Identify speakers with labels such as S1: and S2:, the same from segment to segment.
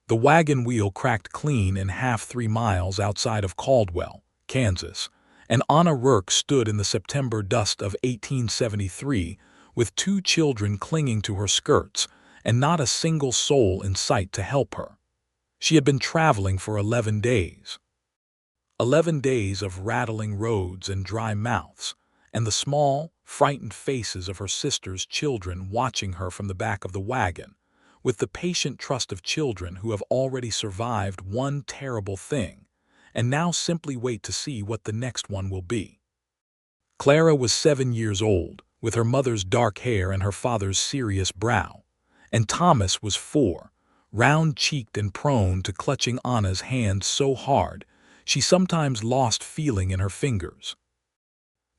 S1: The wagon wheel cracked clean in half 3 miles outside of Caldwell, Kansas, and Anna Rourke stood in the September dust of 1873 with 2 children clinging to her skirts and not a single soul in sight to help her. She had been traveling for 11 days. 11 days of rattling roads and dry mouths, and the small, frightened faces of her sister's children watching her from the back of the wagon, with the patient trust of children who have already survived one terrible thing, and now simply wait to see what the next one will be. Clara was 7 years old, with her mother's dark hair and her father's serious brow, and Thomas was 4, round-cheeked and prone to clutching Anna's hand so hard she sometimes lost feeling in her fingers.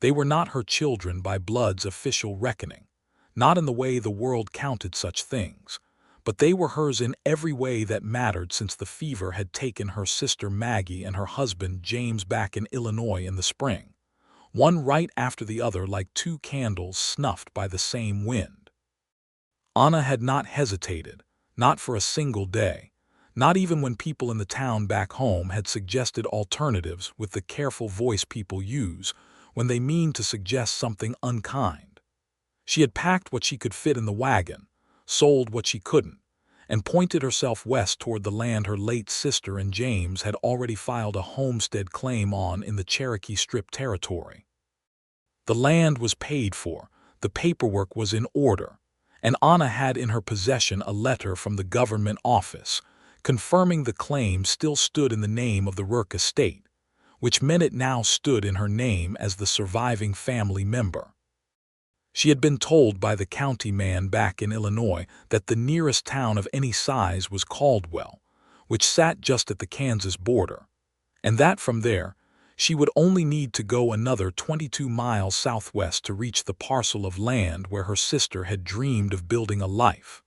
S1: They were not her children by blood's official reckoning, not in the way the world counted such things, but they were hers in every way that mattered since the fever had taken her sister Maggie and her husband James back in Illinois in the spring, one right after the other like 2 candles snuffed by the same wind. Anna had not hesitated, not for a single day, not even when people in the town back home had suggested alternatives with the careful voice people use when they mean to suggest something unkind. She had packed what she could fit in the wagon, sold what she couldn't, and pointed herself west toward the land her late sister and James had already filed a homestead claim on in the Cherokee Strip territory. The land was paid for, the paperwork was in order, and Anna had in her possession a letter from the government office confirming the claim still stood in the name of the Rourke estate, which meant it now stood in her name as the surviving family member. She had been told by the county man back in Illinois that the nearest town of any size was Caldwell, which sat just at the Kansas border, and that from there, she would only need to go another 22 miles southwest to reach the parcel of land where her sister had dreamed of building a life.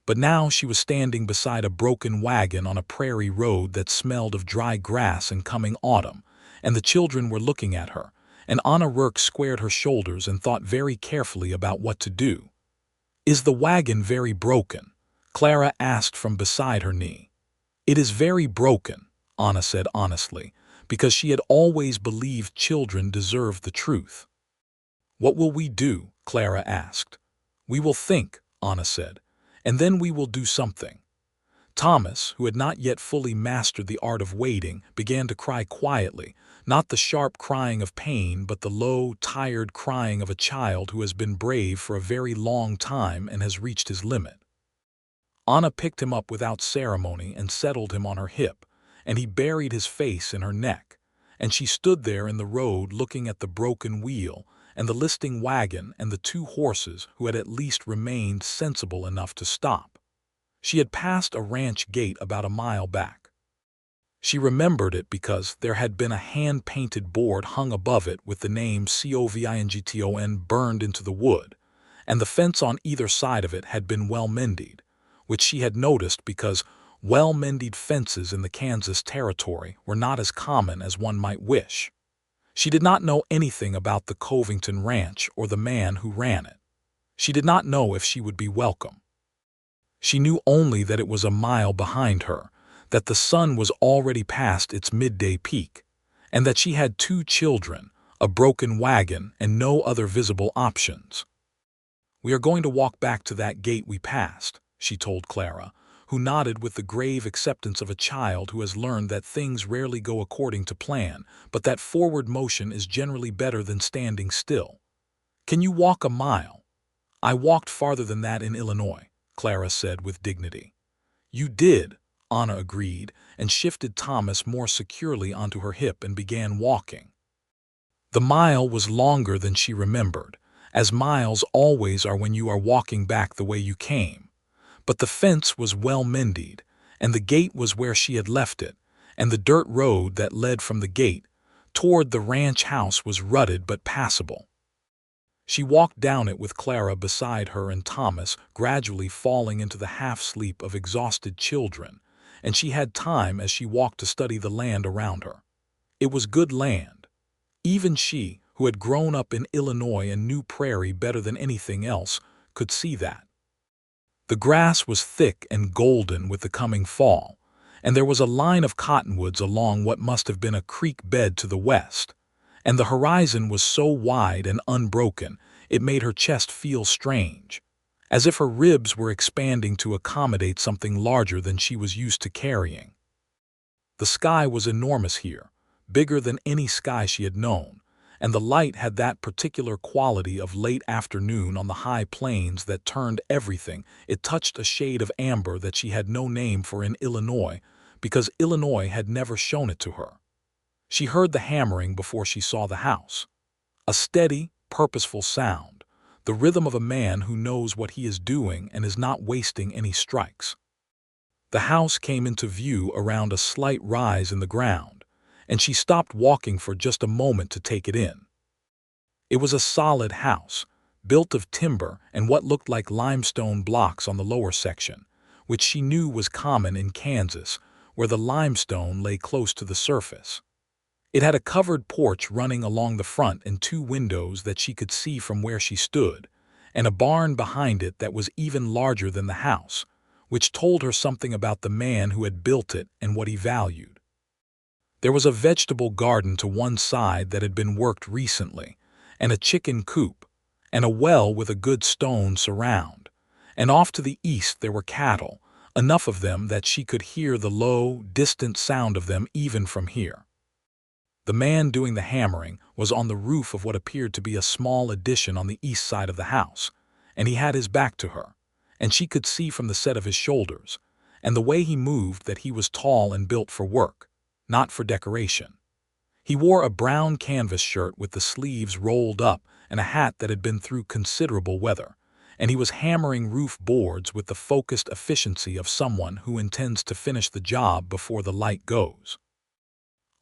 S1: But now she was standing beside a broken wagon on a prairie road that smelled of dry grass and coming autumn, and the children were looking at her, and Anna Rourke squared her shoulders and thought very carefully about what to do. "Is the wagon very broken?" Clara asked from beside her knee. "It is very broken," Anna said honestly, because she had always believed children deserved the truth. "What will we do?" Clara asked. "We will think," Anna said, "and then we will do something." Thomas, who had not yet fully mastered the art of waiting, began to cry quietly, not the sharp crying of pain but the low, tired crying of a child who has been brave for a very long time and has reached his limit. Anna picked him up without ceremony and settled him on her hip, and he buried his face in her neck, and she stood there in the road looking at the broken wheel and the listing wagon and the 2 horses who had at least remained sensible enough to stop. She had passed a ranch gate about a mile back. She remembered it because there had been a hand-painted board hung above it with the name COVINGTON burned into the wood, and the fence on either side of it had been well-mended, which she had noticed because well-mended fences in the Kansas territory were not as common as one might wish. She did not know anything about the Covington Ranch or the man who ran it. She did not know if she would be welcome. She knew only that it was a mile behind her, that the sun was already past its midday peak, and that she had 2 children, a broken wagon, and no other visible options. "We are going to walk back to that gate we passed," she told Clara, who nodded with the grave acceptance of a child who has learned that things rarely go according to plan, but that forward motion is generally better than standing still. "Can you walk a mile?" "I walked farther than that in Illinois," Clara said with dignity. "You did," Anna agreed, and shifted Thomas more securely onto her hip and began walking. The mile was longer than she remembered, as miles always are when you are walking back the way you came. But the fence was well mended, and the gate was where she had left it, and the dirt road that led from the gate toward the ranch house was rutted but passable. She walked down it with Clara beside her and Thomas gradually falling into the half-sleep of exhausted children, and she had time as she walked to study the land around her. It was good land. Even she, who had grown up in Illinois and knew prairie better than anything else, could see that. The grass was thick and golden with the coming fall, and there was a line of cottonwoods along what must have been a creek bed to the west, and the horizon was so wide and unbroken it made her chest feel strange, as if her ribs were expanding to accommodate something larger than she was used to carrying. The sky was enormous here, bigger than any sky she had known, and the light had that particular quality of late afternoon on the high plains that turned everything. It touched a shade of amber that she had no name for in Illinois, because Illinois had never shown it to her. She heard the hammering before she saw the house. A steady, purposeful sound, the rhythm of a man who knows what he is doing and is not wasting any strikes. The house came into view around a slight rise in the ground, and she stopped walking for just a moment to take it in. It was a solid house, built of timber and what looked like limestone blocks on the lower section, which she knew was common in Kansas, where the limestone lay close to the surface. It had a covered porch running along the front and 2 windows that she could see from where she stood, and a barn behind it that was even larger than the house, which told her something about the man who had built it and what he valued. There was a vegetable garden to one side that had been worked recently, and a chicken coop, and a well with a good stone surround, and off to the east there were cattle, enough of them that she could hear the low, distant sound of them even from here. The man doing the hammering was on the roof of what appeared to be a small addition on the east side of the house, and he had his back to her, and she could see from the set of his shoulders, and the way he moved that he was tall and built for work, not for decoration. He wore a brown canvas shirt with the sleeves rolled up and a hat that had been through considerable weather, and he was hammering roof boards with the focused efficiency of someone who intends to finish the job before the light goes.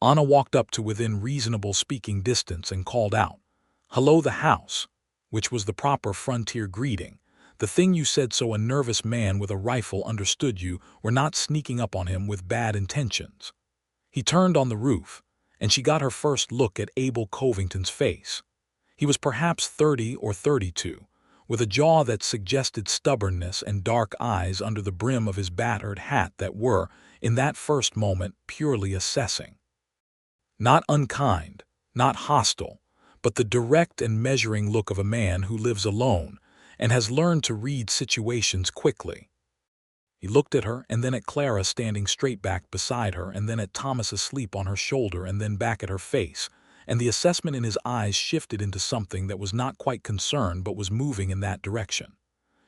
S1: Anna walked up to within reasonable speaking distance and called out, "Hello, the house," which was the proper frontier greeting, the thing you said so a nervous man with a rifle understood you were not sneaking up on him with bad intentions. He turned on the roof, and she got her first look at Abel Covington's face. He was perhaps 30 or 32, with a jaw that suggested stubbornness and dark eyes under the brim of his battered hat that were, in that first moment, purely assessing. Not unkind, not hostile, but the direct and measuring look of a man who lives alone and has learned to read situations quickly. He looked at her and then at Clara standing straight back beside her and then at Thomas asleep on her shoulder and then back at her face, and the assessment in his eyes shifted into something that was not quite concern but was moving in that direction.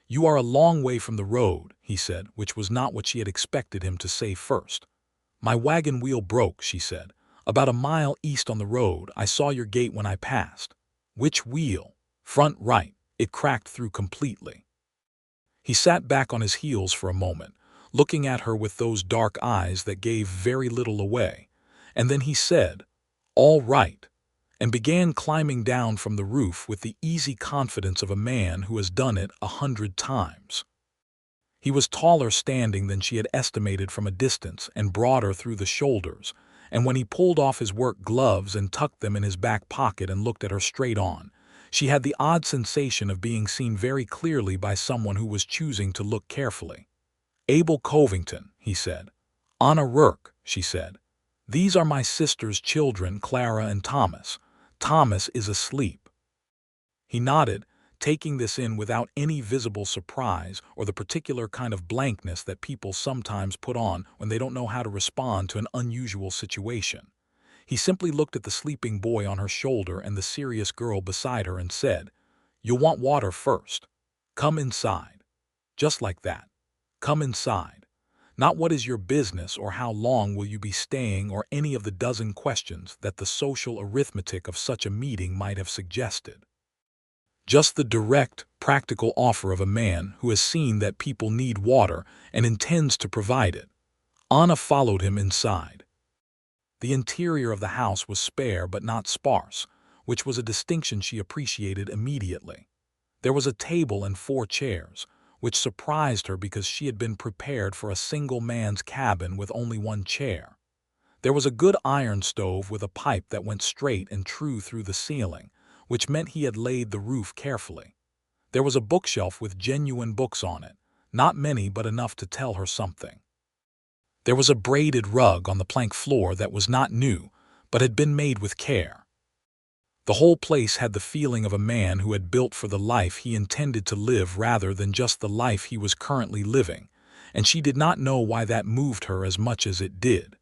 S1: "You are a long way from the road," he said, which was not what she had expected him to say first. "My wagon wheel broke," she said. "About a mile east on the road. I saw your gate when I passed." "Which wheel?" "Front right. It cracked through completely." He sat back on his heels for a moment, looking at her with those dark eyes that gave very little away, and then he said, "All right," and began climbing down from the roof with the easy confidence of a man who has done it 100 times. He was taller standing than she had estimated from a distance and broader through the shoulders, and when he pulled off his work gloves and tucked them in his back pocket and looked at her straight on, she had the odd sensation of being seen very clearly by someone who was choosing to look carefully. "Abel Covington," he said. "Anna Rourke," she said. "These are my sister's children, Clara and Thomas. Thomas is asleep." He nodded, taking this in without any visible surprise or the particular kind of blankness that people sometimes put on when they don't know how to respond to an unusual situation. He simply looked at the sleeping boy on her shoulder and the serious girl beside her and said, "You'll want water first. Come inside." Just like that. Come inside. Not what is your business or how long will you be staying or any of the dozen questions that the social arithmetic of such a meeting might have suggested. Just the direct, practical offer of a man who has seen that people need water and intends to provide it. Anna followed him inside. The interior of the house was spare but not sparse, which was a distinction she appreciated immediately. There was a table and 4 chairs, which surprised her because she had been prepared for a single man's cabin with only 1 chair. There was a good iron stove with a pipe that went straight and true through the ceiling, which meant he had laid the roof carefully. There was a bookshelf with genuine books on it, not many but enough to tell her something. There was a braided rug on the plank floor that was not new, but had been made with care. The whole place had the feeling of a man who had built for the life he intended to live rather than just the life he was currently living, and she did not know why that moved her as much as it did.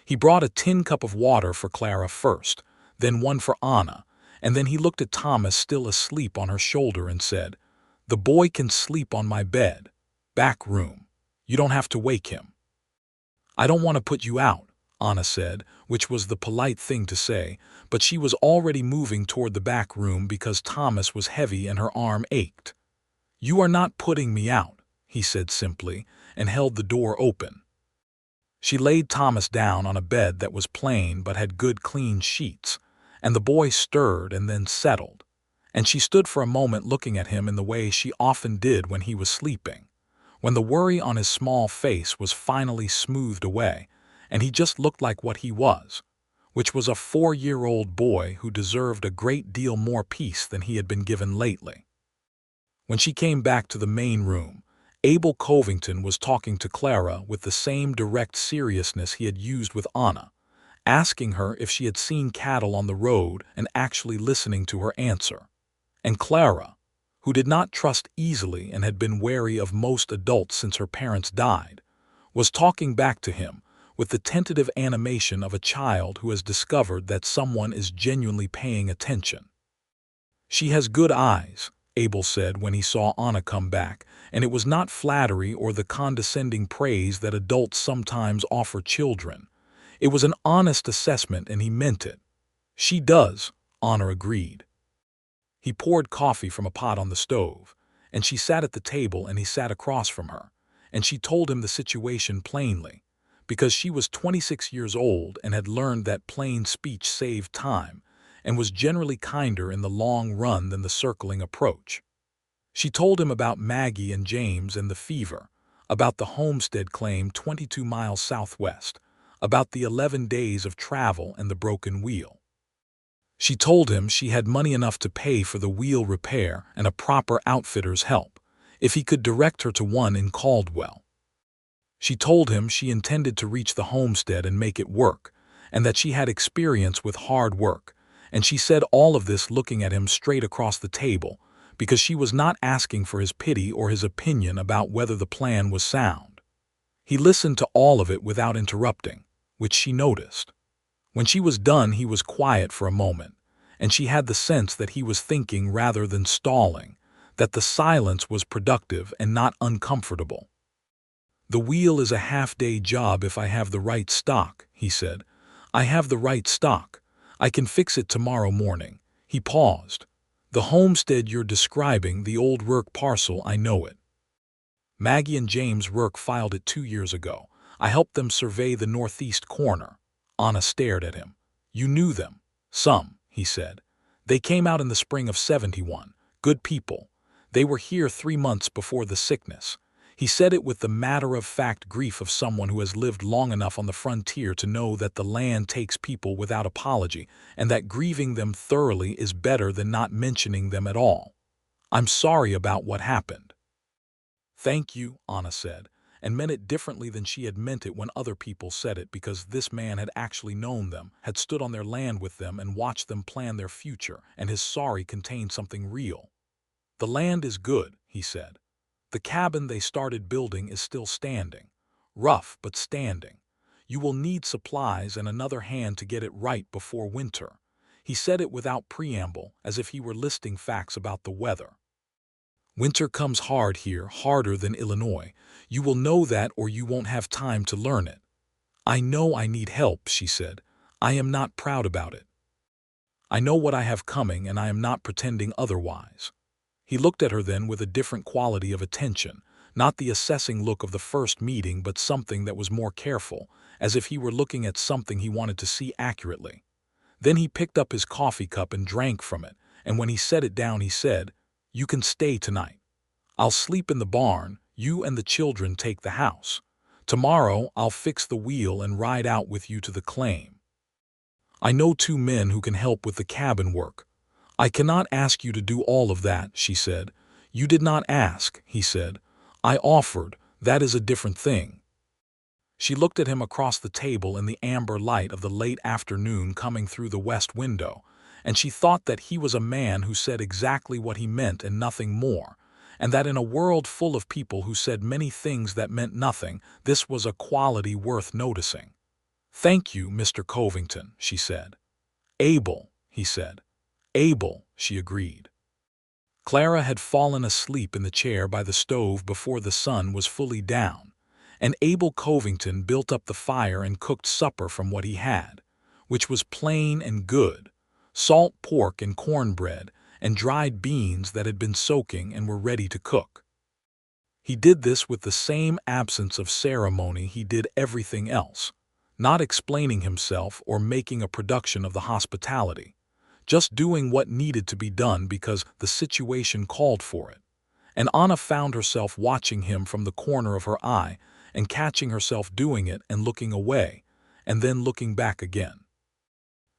S1: He brought a tin cup of water for Clara first, then one for Anna, and then he looked at Thomas still asleep on her shoulder and said, "The boy can sleep on my bed. Back room. You don't have to wake him." "I don't want to put you out," Anna said, which was the polite thing to say, but she was already moving toward the back room because Thomas was heavy and her arm ached. "You are not putting me out," he said simply, and held the door open. She laid Thomas down on a bed that was plain but had good clean sheets, and the boy stirred and then settled, and she stood for a moment looking at him in the way she often did when he was sleeping, when the worry on his small face was finally smoothed away, and he just looked like what he was, which was a 4-year-old boy who deserved a great deal more peace than he had been given lately. When she came back to the main room, Abel Covington was talking to Clara with the same direct seriousness he had used with Anna, asking her if she had seen cattle on the road and actually listening to her answer. And Clara, who did not trust easily and had been wary of most adults since her parents died, was talking back to him with the tentative animation of a child who has discovered that someone is genuinely paying attention. "She has good eyes," Abel said when he saw Anna come back, and it was not flattery or the condescending praise that adults sometimes offer children. It was an honest assessment, and he meant it. "She does," Anna agreed. He poured coffee from a pot on the stove, and she sat at the table and he sat across from her, and she told him the situation plainly, because she was 26 years old and had learned that plain speech saved time and was generally kinder in the long run than the circling approach. She told him about Maggie and James and the fever, about the homestead claim 22 miles southwest, about the 11 days of travel and the broken wheel. She told him she had money enough to pay for the wheel repair and a proper outfitter's help, if he could direct her to one in Caldwell. She told him she intended to reach the homestead and make it work, and that she had experience with hard work, and she said all of this looking at him straight across the table, because she was not asking for his pity or his opinion about whether the plan was sound. He listened to all of it without interrupting, which she noticed. When she was done, he was quiet for a moment, and she had the sense that he was thinking rather than stalling, that the silence was productive and not uncomfortable. "The wheel is a half-day job if I have the right stock," he said. "I have the right stock. I can fix it tomorrow morning." He paused. "The homestead you're describing, the old Rourke parcel, I know it. Maggie and James Rourke filed it 2 years ago. I helped them survey the northeast corner." Anna stared at him. "You knew them?" "Some," he said. "They came out in the spring of '71. Good people. They were here 3 months before the sickness." He said it with the matter-of-fact grief of someone who has lived long enough on the frontier to know that the land takes people without apology, and that grieving them thoroughly is better than not mentioning them at all. "I'm sorry about what happened." "Thank you," Anna said, and meant it differently than she had meant it when other people said it, because this man had actually known them, had stood on their land with them and watched them plan their future, and his sorry contained something real. "The land is good," he said. "The cabin they started building is still standing. Rough, but standing. You will need supplies and another hand to get it right before winter." He said it without preamble, as if he were listing facts about the weather. "Winter comes hard here, harder than Illinois. You will know that or you won't have time to learn it." "I know I need help," she said. "I am not proud about it. I know what I have coming and I am not pretending otherwise." He looked at her then with a different quality of attention, not the assessing look of the first meeting, but something that was more careful, as if he were looking at something he wanted to see accurately. Then he picked up his coffee cup and drank from it, and when he set it down he said, "You can stay tonight. I'll sleep in the barn, you and the children take the house. Tomorrow I'll fix the wheel and ride out with you to the claim. I know 2 men who can help with the cabin work." "I cannot ask you to do all of that," she said. "You did not ask," he said. I offered, that is a different thing. She looked at him across the table in the amber light of the late afternoon coming through the west window, and she thought that he was a man who said exactly what he meant and nothing more, and that in a world full of people who said many things that meant nothing, this was a quality worth noticing. "Thank you, Mr. Covington," she said. "Abel," he said. "Abel," she agreed. Clara had fallen asleep in the chair by the stove before the sun was fully down, and Abel Covington built up the fire and cooked supper from what he had, which was plain and good, salt pork and cornbread and dried beans that had been soaking and were ready to cook. He did this with the same absence of ceremony he did everything else, not explaining himself or making a production of the hospitality, just doing what needed to be done because the situation called for it. And Anna found herself watching him from the corner of her eye and catching herself doing it and looking away, and then looking back again.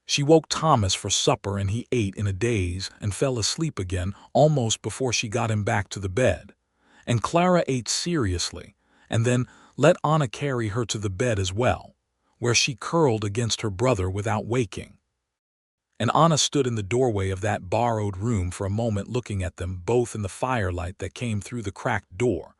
S1: She woke Thomas for supper and he ate in a daze and fell asleep again almost before she got him back to the bed. And Clara ate seriously, and then let Anna carry her to the bed as well, where she curled against her brother without waking. And Anna stood in the doorway of that borrowed room for a moment looking at them both in the firelight that came through the cracked door,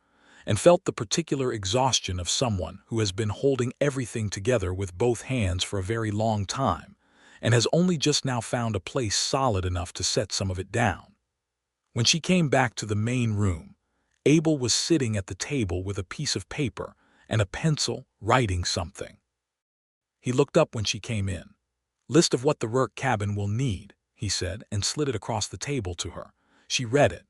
S1: and felt the particular exhaustion of someone who has been holding everything together with both hands for a very long time, and has only just now found a place solid enough to set some of it down. When she came back to the main room, Abel was sitting at the table with a piece of paper and a pencil, writing something. He looked up when she came in. "List of what the Rourke cabin will need," he said, and slid it across the table to her. She read it.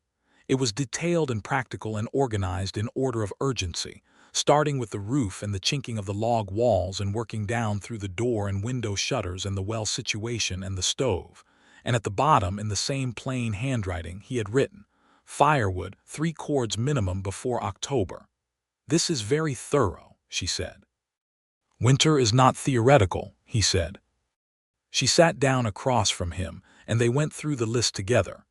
S1: It was detailed and practical and organized in order of urgency, starting with the roof and the chinking of the log walls and working down through the door and window shutters and the well situation and the stove. And at the bottom, in the same plain handwriting, he had written, "Firewood, 3 cords minimum before October." "This is very thorough," she said. "Winter is not theoretical," he said. She sat down across from him, and they went through the list together,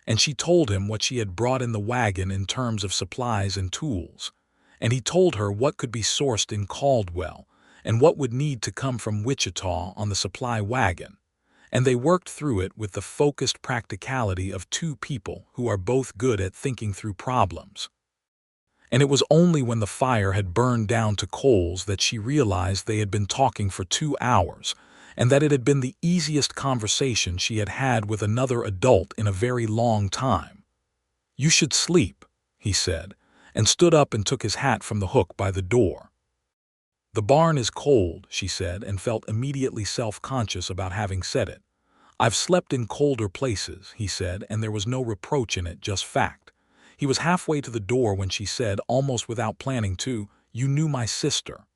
S1: and she told him what she had brought in the wagon in terms of supplies and tools, and he told her what could be sourced in Caldwell and what would need to come from Wichita on the supply wagon, and they worked through it with the focused practicality of two people who are both good at thinking through problems. And it was only when the fire had burned down to coals that she realized they had been talking for 2 hours, and that it had been the easiest conversation she had had with another adult in a very long time. "You should sleep," he said, and stood up and took his hat from the hook by the door. "The barn is cold," she said, and felt immediately self-conscious about having said it. "I've slept in colder places," he said, and there was no reproach in it, just fact. He was halfway to the door when she said, almost without planning to, "You knew my sister."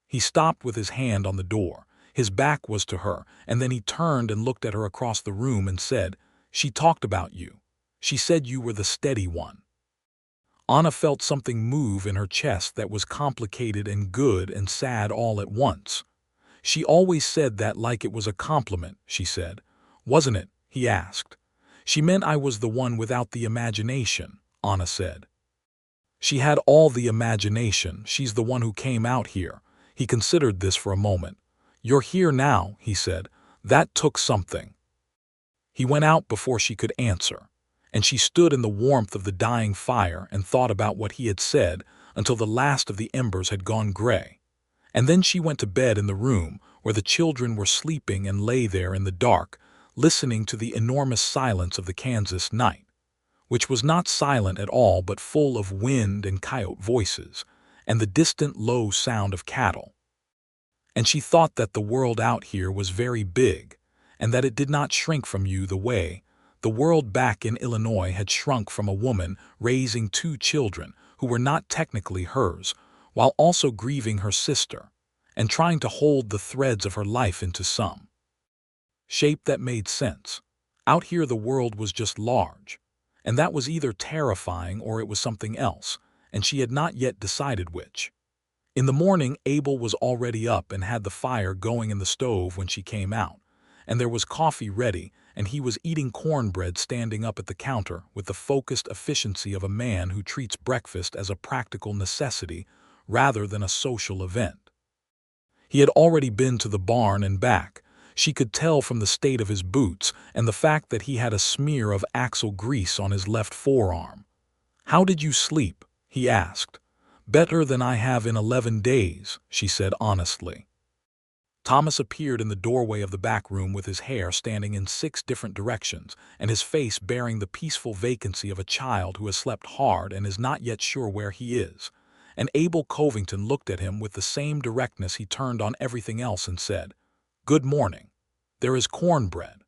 S1: He stopped with his hand on the door. His back was to her, and then he turned and looked at her across the room and said, "She talked about you. She said you were the steady one." Anna felt something move in her chest that was complicated and good and sad all at once. "She always said that like it was a compliment," she said. "Wasn't it?" he asked. "She meant I was the one without the imagination," Anna said. "She had all the imagination. She's the one who came out here." He considered this for a moment. "You're here now," he said. "That took something." He went out before she could answer, and she stood in the warmth of the dying fire and thought about what he had said until the last of the embers had gone gray. And then she went to bed in the room where the children were sleeping and lay there in the dark, listening to the enormous silence of the Kansas night, which was not silent at all but full of wind and coyote voices, and the distant low sound of cattle. And she thought that the world out here was very big, and that it did not shrink from you the way the world back in Illinois had shrunk from a woman raising 2 children who were not technically hers, while also grieving her sister, and trying to hold the threads of her life into some shape that made sense. Out here the world was just large, and that was either terrifying or it was something else, and she had not yet decided which. In the morning, Abel was already up and had the fire going in the stove when she came out, and there was coffee ready, and he was eating cornbread standing up at the counter with the focused efficiency of a man who treats breakfast as a practical necessity rather than a social event. He had already been to the barn and back. She could tell from the state of his boots and the fact that he had a smear of axle grease on his left forearm. "How did you sleep?" he asked. "Better than I have in 11 days, she said honestly. Thomas appeared in the doorway of the back room with his hair standing in 6 different directions and his face bearing the peaceful vacancy of a child who has slept hard and is not yet sure where he is. And Abel Covington looked at him with the same directness he turned on everything else and said, "Good morning. There is cornbread."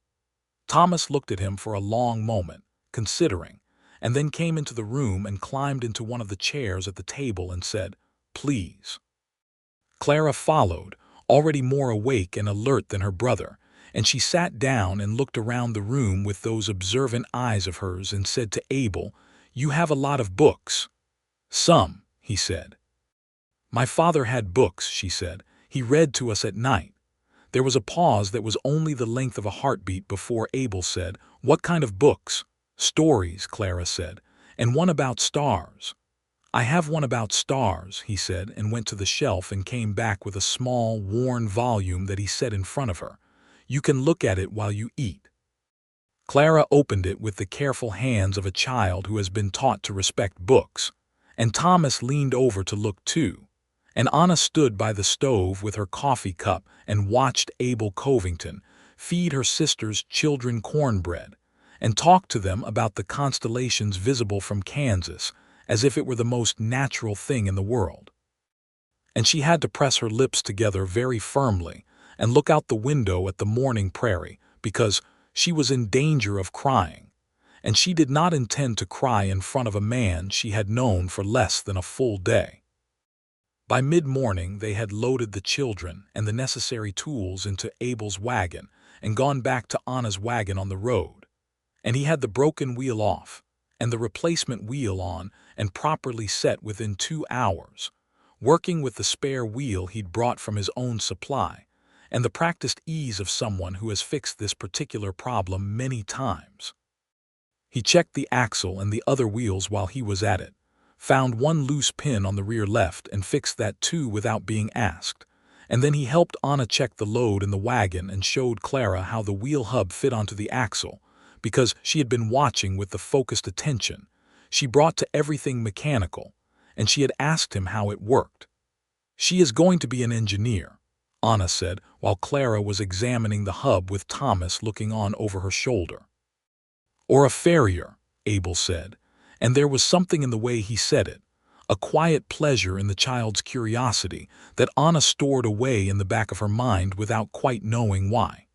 S1: Thomas looked at him for a long moment, considering, and then came into the room and climbed into one of the chairs at the table and said, "Please." Clara followed, already more awake and alert than her brother, and she sat down and looked around the room with those observant eyes of hers and said to Abel, "You have a lot of books." "Some," he said. "My father had books," she said. "He read to us at night." There was a pause that was only the length of a heartbeat before Abel said, "What kind of books?" "Stories," Clara said, "and one about stars." "I have one about stars," he said, and went to the shelf and came back with a small, worn volume that he set in front of her. "You can look at it while you eat." Clara opened it with the careful hands of a child who has been taught to respect books, and Thomas leaned over to look too, and Anna stood by the stove with her coffee cup and watched Abel Covington feed her sister's children cornbread and talk to them about the constellations visible from Kansas as if it were the most natural thing in the world. And she had to press her lips together very firmly and look out the window at the morning prairie because she was in danger of crying, and she did not intend to cry in front of a man she had known for less than a full day. By mid-morning they had loaded the children and the necessary tools into Abel's wagon and gone back to Anna's wagon on the road, and he had the broken wheel off and the replacement wheel on and properly set within 2 hours, working with the spare wheel he'd brought from his own supply and the practiced ease of someone who has fixed this particular problem many times. He checked the axle and the other wheels while he was at it, found one loose pin on the rear left and fixed that too without being asked, and then he helped Anna check the load in the wagon and showed Clara how the wheel hub fit onto the axle, because she had been watching with the focused attention she brought to everything mechanical, and she had asked him how it worked. "She is going to be an engineer," Anna said, while Clara was examining the hub with Thomas looking on over her shoulder. "Or a farrier," Abel said, and there was something in the way he said it, a quiet pleasure in the child's curiosity that Anna stored away in the back of her mind without quite knowing why.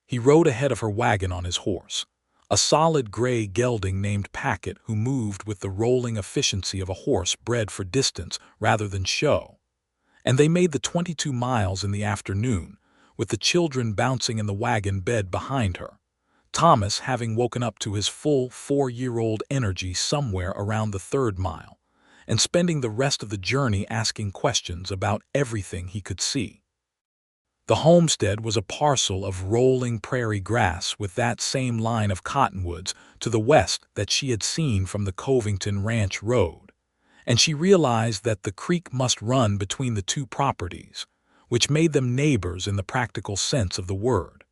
S1: He rode ahead of her wagon on his horse, a solid gray gelding named Packet who moved with the rolling efficiency of a horse bred for distance rather than show. And they made the 22 miles in the afternoon, with the children bouncing in the wagon bed behind her, Thomas having woken up to his full 4-year-old energy somewhere around the 3rd mile, and spending the rest of the journey asking questions about everything he could see. The homestead was a parcel of rolling prairie grass with that same line of cottonwoods to the west that she had seen from the Covington Ranch Road, and she realized that the creek must run between the 2 properties, which made them neighbors in the practical sense of the word.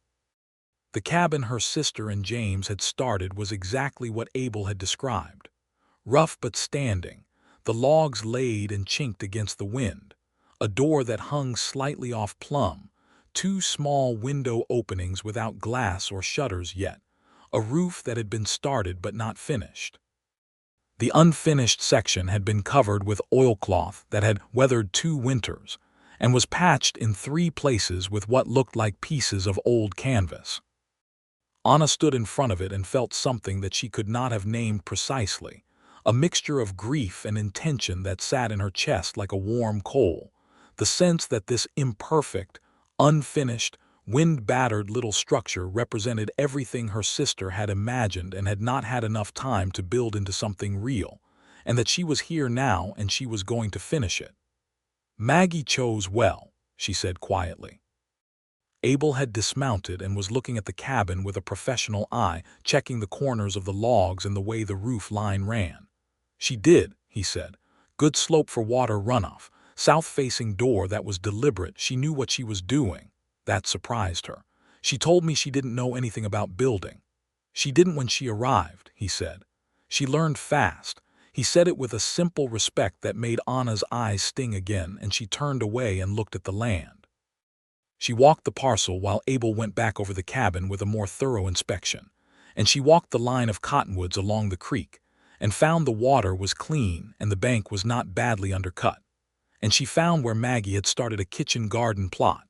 S1: The cabin her sister and James had started was exactly what Abel had described. Rough but standing, the logs laid and chinked against the wind, a door that hung slightly off plumb, 2 small window openings without glass or shutters yet, a roof that had been started but not finished. The unfinished section had been covered with oilcloth that had weathered 2 winters and was patched in 3 places with what looked like pieces of old canvas. Anna stood in front of it and felt something that she could not have named precisely, a mixture of grief and intention that sat in her chest like a warm coal, the sense that this imperfect, unfinished, wind-battered little structure represented everything her sister had imagined and had not had enough time to build into something real, and that she was here now and she was going to finish it. "Maggie chose well," she said quietly. Abel had dismounted and was looking at the cabin with a professional eye, checking the corners of the logs and the way the roof line ran. "She did," he said. "Good slope for water runoff. South-facing door that was deliberate. She knew what she was doing." That surprised her. "She told me she didn't know anything about building." "She didn't when she arrived," he said. "She learned fast." He said it with a simple respect that made Anna's eyes sting again, and she turned away and looked at the land. She walked the parcel while Abel went back over the cabin with a more thorough inspection, and she walked the line of cottonwoods along the creek, and found the water was clean and the bank was not badly undercut. And she found where Maggie had started a kitchen garden plot.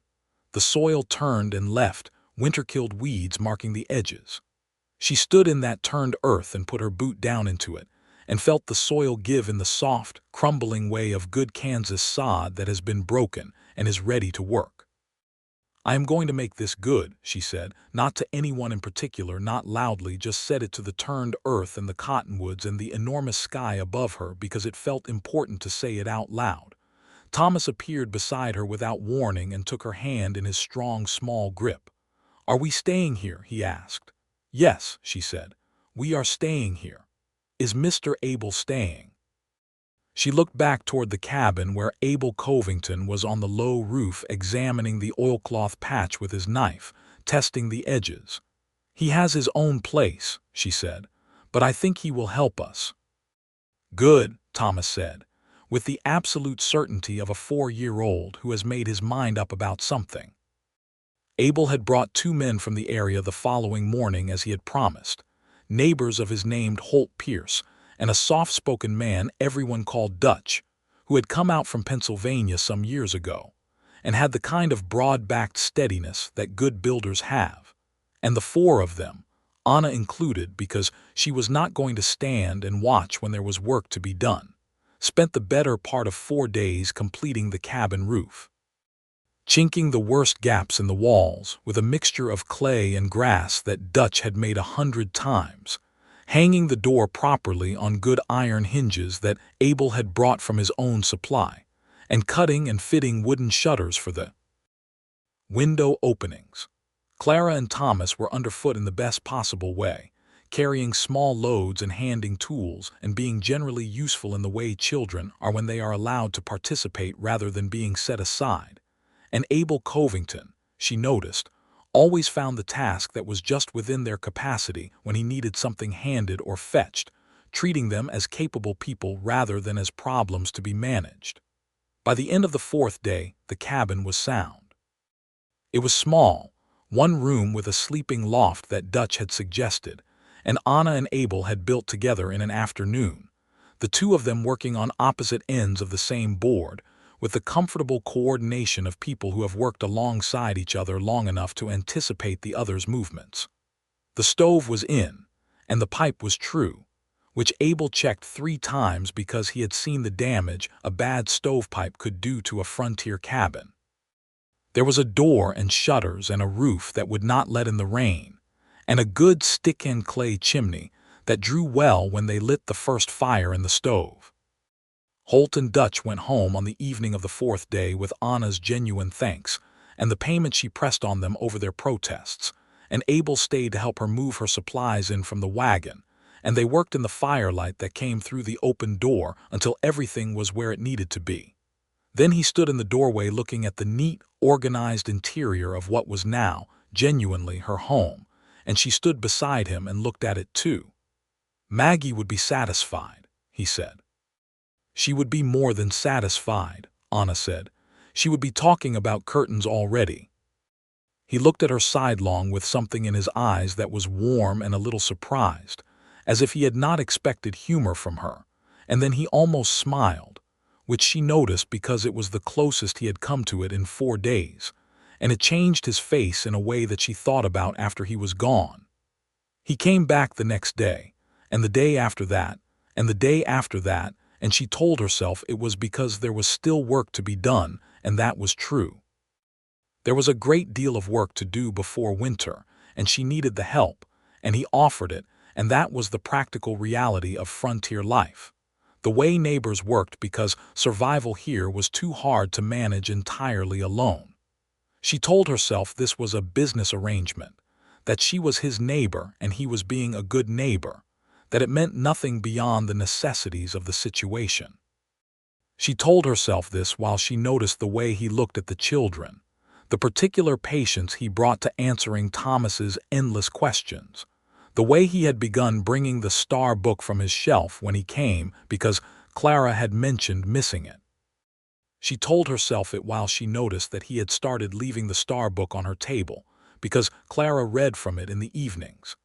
S1: The soil turned and left, winter-killed weeds marking the edges. She stood in that turned earth and put her boot down into it, and felt the soil give in the soft, crumbling way of good Kansas sod that has been broken and is ready to work. "I am going to make this good," she said, not to anyone in particular, not loudly, just said it to the turned earth and the cottonwoods and the enormous sky above her because it felt important to say it out loud. Thomas appeared beside her without warning and took her hand in his strong, small grip. "Are we staying here?" he asked. "Yes," she said. "We are staying here." "Is Mr. Abel staying?" She looked back toward the cabin where Abel Covington was on the low roof examining the oilcloth patch with his knife, testing the edges. "He has his own place," she said, "but I think he will help us." "Good," Thomas said, with the absolute certainty of a 4-year-old who has made his mind up about something. Abel had brought 2 men from the area the following morning as he had promised, neighbors of his named Holt Pierce, and a soft-spoken man everyone called Dutch, who had come out from Pennsylvania some years ago, and had the kind of broad-backed steadiness that good builders have. And the 4 of them, Anna included because she was not going to stand and watch when there was work to be done, spent the better part of 4 days completing the cabin roof. Chinking the worst gaps in the walls with a mixture of clay and grass that Dutch had made 100 times, hanging the door properly on good iron hinges that Abel had brought from his own supply, and cutting and fitting wooden shutters for the window openings. Clara and Thomas were underfoot in the best possible way, carrying small loads and handing tools and being generally useful in the way children are when they are allowed to participate rather than being set aside. And Abel Covington, she noticed, always found the task that was just within their capacity when he needed something handed or fetched, treating them as capable people rather than as problems to be managed. By the end of the 4th day, the cabin was sound. It was small, 1 room with a sleeping loft that Dutch had suggested, and Anna and Abel had built together in an afternoon, the 2 of them working on opposite ends of the same board, with the comfortable coordination of people who have worked alongside each other long enough to anticipate the other's movements. The stove was in, and the pipe was true, which Abel checked 3 times because he had seen the damage a bad stovepipe could do to a frontier cabin. There was a door and shutters and a roof that would not let in the rain, and a good stick-and clay chimney that drew well when they lit the first fire in the stove. Holt and Dutch went home on the evening of the 4th day with Anna's genuine thanks and the payment she pressed on them over their protests, and Abel stayed to help her move her supplies in from the wagon, and they worked in the firelight that came through the open door until everything was where it needed to be. Then he stood in the doorway looking at the neat, organized interior of what was now genuinely her home, and she stood beside him and looked at it too. "Maggie would be satisfied," he said. "She would be more than satisfied," Anna said. "She would be talking about curtains already." He looked at her sidelong with something in his eyes that was warm and a little surprised, as if he had not expected humor from her, and then he almost smiled, which she noticed because it was the closest he had come to it in 4 days, and it changed his face in a way that she thought about after he was gone. He came back the next day, and the day after that, and the day after that, and she told herself it was because there was still work to be done, and that was true. There was a great deal of work to do before winter, and she needed the help, and he offered it, and that was the practical reality of frontier life. The way neighbors worked because survival here was too hard to manage entirely alone. She told herself this was a business arrangement, that she was his neighbor and he was being a good neighbor, that it meant nothing beyond the necessities of the situation. She told herself this while she noticed the way he looked at the children, the particular patience he brought to answering Thomas's endless questions, the way he had begun bringing the star book from his shelf when he came because Clara had mentioned missing it. She told herself it while she noticed that he had started leaving the star book on her table because Clara read from it in the evenings.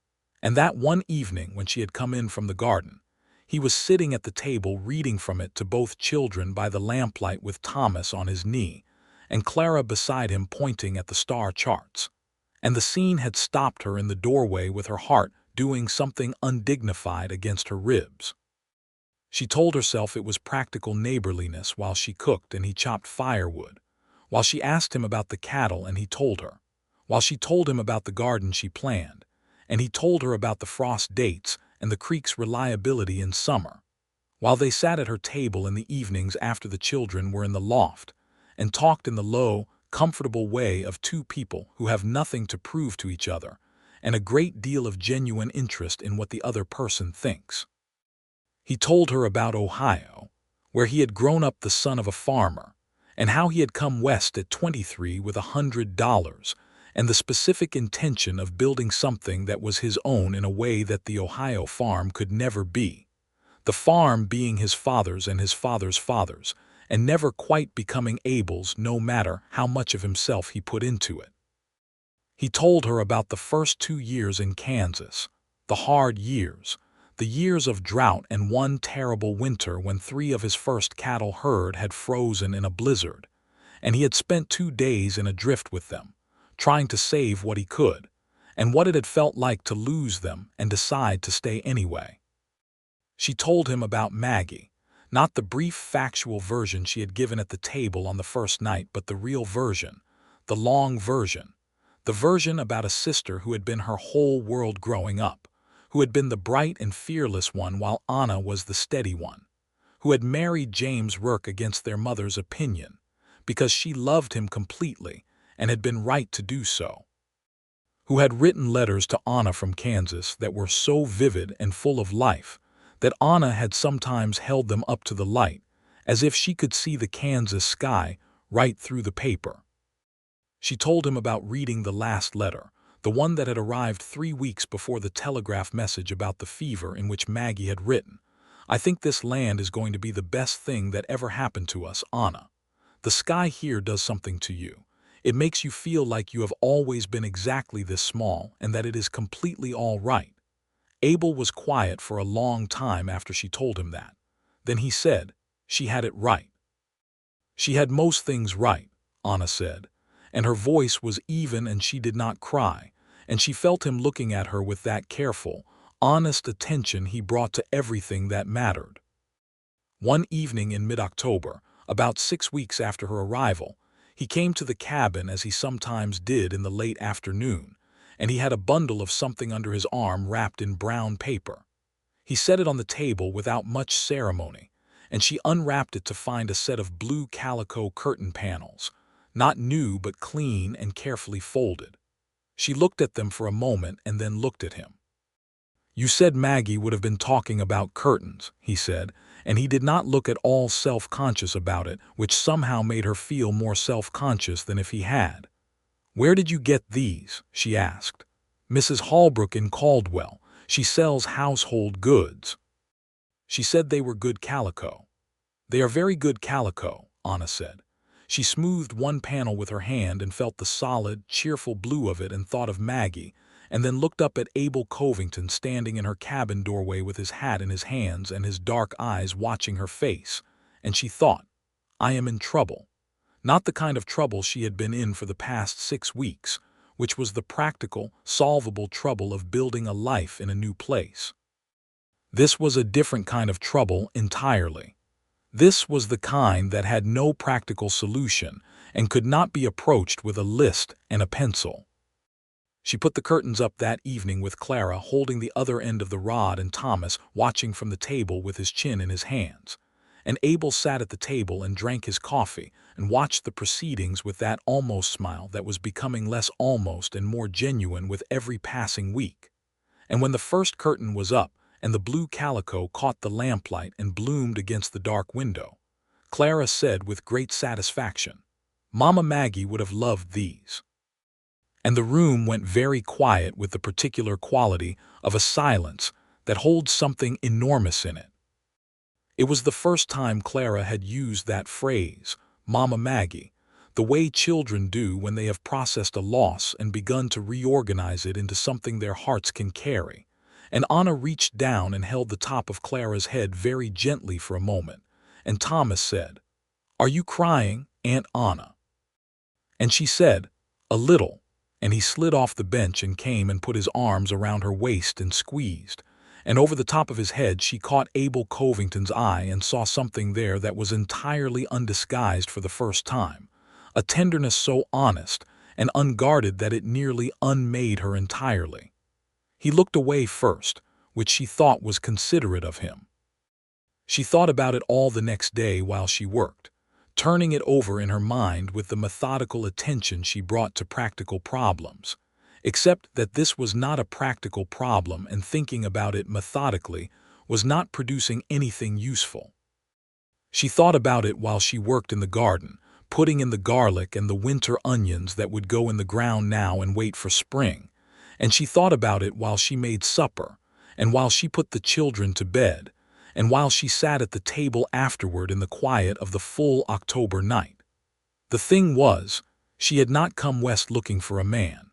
S1: And that one evening when she had come in from the garden, he was sitting at the table reading from it to both children by the lamplight with Thomas on his knee, and Clara beside him pointing at the star charts. And the scene had stopped her in the doorway with her heart doing something undignified against her ribs. She told herself it was practical neighborliness while she cooked and he chopped firewood, while she asked him about the cattle and he told her, while she told him about the garden she planned, and he told her about the frost dates and the creek's reliability in summer, while they sat at her table in the evenings after the children were in the loft, and talked in the low, comfortable way of two people who have nothing to prove to each other, and a great deal of genuine interest in what the other person thinks. He told her about Ohio, where he had grown up the son of a farmer, and how he had come west at 23 with $100, and the specific intention of building something that was his own in a way that the Ohio farm could never be, the farm being his father's and his father's father's, and never quite becoming Abel's no matter how much of himself he put into it. He told her about the first 2 years in Kansas, the hard years, the years of drought and one terrible winter when 3 of his first cattle herd had frozen in a blizzard, and he had spent 2 days in a drift with them, trying to save what he could, and what it had felt like to lose them and decide to stay anyway. She told him about Maggie, not the brief factual version she had given at the table on the first night, but the real version, the long version, the version about a sister who had been her whole world growing up, who had been the bright and fearless one while Anna was the steady one, who had married James Rourke against their mother's opinion, because she loved him completely and had been right to do so, who had written letters to Anna from Kansas that were so vivid and full of life that Anna had sometimes held them up to the light, as if she could see the Kansas sky right through the paper. She told him about reading the last letter, the one that had arrived 3 weeks before the telegraph message about the fever, in which Maggie had written, "I think this land is going to be the best thing that ever happened to us, Anna. The sky here does something to you. It makes you feel like you have always been exactly this small and that it is completely all right." Abel was quiet for a long time after she told him that. Then he said, "She had it right." "She had most things right," Anna said, and her voice was even and she did not cry, and she felt him looking at her with that careful, honest attention he brought to everything that mattered. One evening in mid-October, about 6 weeks after her arrival, he came to the cabin as he sometimes did in the late afternoon, and he had a bundle of something under his arm wrapped in brown paper. He set it on the table without much ceremony, and she unwrapped it to find a set of blue calico curtain panels, not new but clean and carefully folded. She looked at them for a moment and then looked at him. "You said Maggie would have been talking about curtains," he said, and he did not look at all self-conscious about it, which somehow made her feel more self-conscious than if he had. "Where did you get these?" she asked. "Mrs. Holbrook in Caldwell. She sells household goods." She said they were good calico. "They are very good calico," Anna said. She smoothed one panel with her hand and felt the solid, cheerful blue of it and thought of Maggie, and then looked up at Abel Covington standing in her cabin doorway with his hat in his hands and his dark eyes watching her face, and she thought, "I am in trouble." Not the kind of trouble she had been in for the past 6 weeks, which was the practical, solvable trouble of building a life in a new place. This was a different kind of trouble entirely. This was the kind that had no practical solution and could not be approached with a list and a pencil. She put the curtains up that evening with Clara holding the other end of the rod and Thomas watching from the table with his chin in his hands, and Abel sat at the table and drank his coffee and watched the proceedings with that almost smile that was becoming less almost and more genuine with every passing week. And when the first curtain was up and the blue calico caught the lamplight and bloomed against the dark window, Clara said with great satisfaction, "Mama Maggie would have loved these." And the room went very quiet with the particular quality of a silence that holds something enormous in it. It was the first time Clara had used that phrase, Mama Maggie, the way children do when they have processed a loss and begun to reorganize it into something their hearts can carry. And Anna reached down and held the top of Clara's head very gently for a moment, and Thomas said, "Are you crying, Aunt Anna?" And she said, "A little," and he slid off the bench and came and put his arms around her waist and squeezed. And over the top of his head she caught Abel Covington's eye and saw something there that was entirely undisguised for the first time, a tenderness so honest and unguarded that it nearly unmade her entirely. He looked away first, which she thought was considerate of him. She thought about it all the next day while she worked, turning it over in her mind with the methodical attention she brought to practical problems, except that this was not a practical problem and thinking about it methodically was not producing anything useful. She thought about it while she worked in the garden, putting in the garlic and the winter onions that would go in the ground now and wait for spring, and she thought about it while she made supper, and while she put the children to bed, and while she sat at the table afterward in the quiet of the full October night. The thing was, she had not come west looking for a man.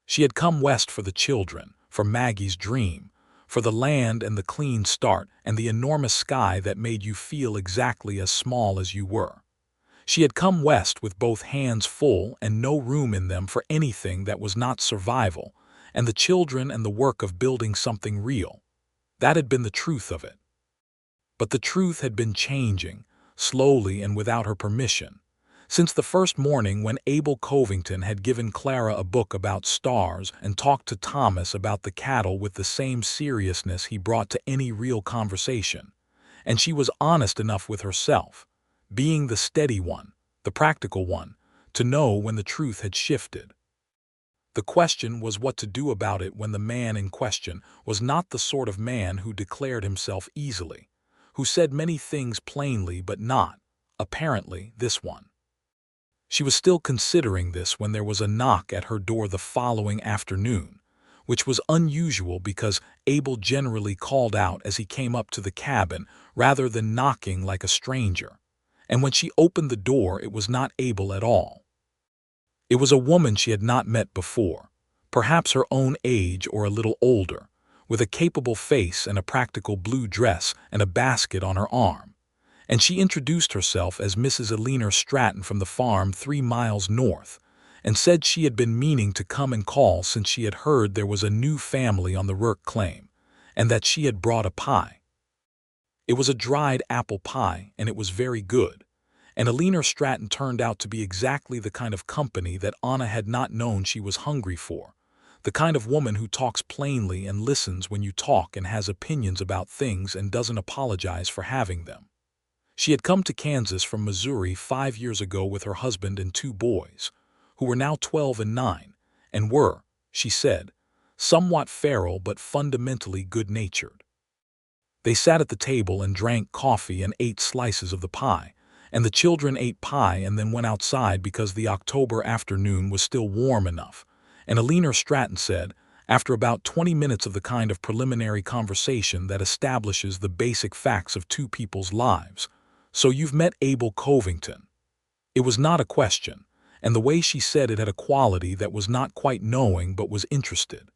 S1: She had come west for the children, for Maggie's dream, for the land and the clean start and the enormous sky that made you feel exactly as small as you were. She had come west with both hands full and no room in them for anything that was not survival, and the children and the work of building something real. That had been the truth of it. But the truth had been changing, slowly and without her permission, since the first morning when Abel Covington had given Clara a book about stars and talked to Thomas about the cattle with the same seriousness he brought to any real conversation. And she was honest enough with herself, being the steady one, the practical one, to know when the truth had shifted. The question was what to do about it when the man in question was not the sort of man who declared himself easily, who said many things plainly but not, apparently, this one. She was still considering this when there was a knock at her door the following afternoon, which was unusual because Abel generally called out as he came up to the cabin rather than knocking like a stranger. And when she opened the door it was not Abel at all. It was a woman she had not met before, perhaps her own age or a little older, with a capable face and a practical blue dress and a basket on her arm, and she introduced herself as Mrs. Eleanor Stratton from the farm 3 miles north, and said she had been meaning to come and call since she had heard there was a new family on the Rourke claim, and that she had brought a pie. It was a dried apple pie, and it was very good, and Eleanor Stratton turned out to be exactly the kind of company that Anna had not known she was hungry for, the kind of woman who talks plainly and listens when you talk and has opinions about things and doesn't apologize for having them. She had come to Kansas from Missouri 5 years ago with her husband and 2 boys, who were now 12 and 9, and were, she said, somewhat feral but fundamentally good-natured. They sat at the table and drank coffee and ate slices of the pie, and the children ate pie and then went outside because the October afternoon was still warm enough, and Eleanor Stratton said, after about 20 minutes of the kind of preliminary conversation that establishes the basic facts of 2 people's lives, "So you've met Abel Covington." It was not a question, and the way she said it had a quality that was not quite knowing but was interested.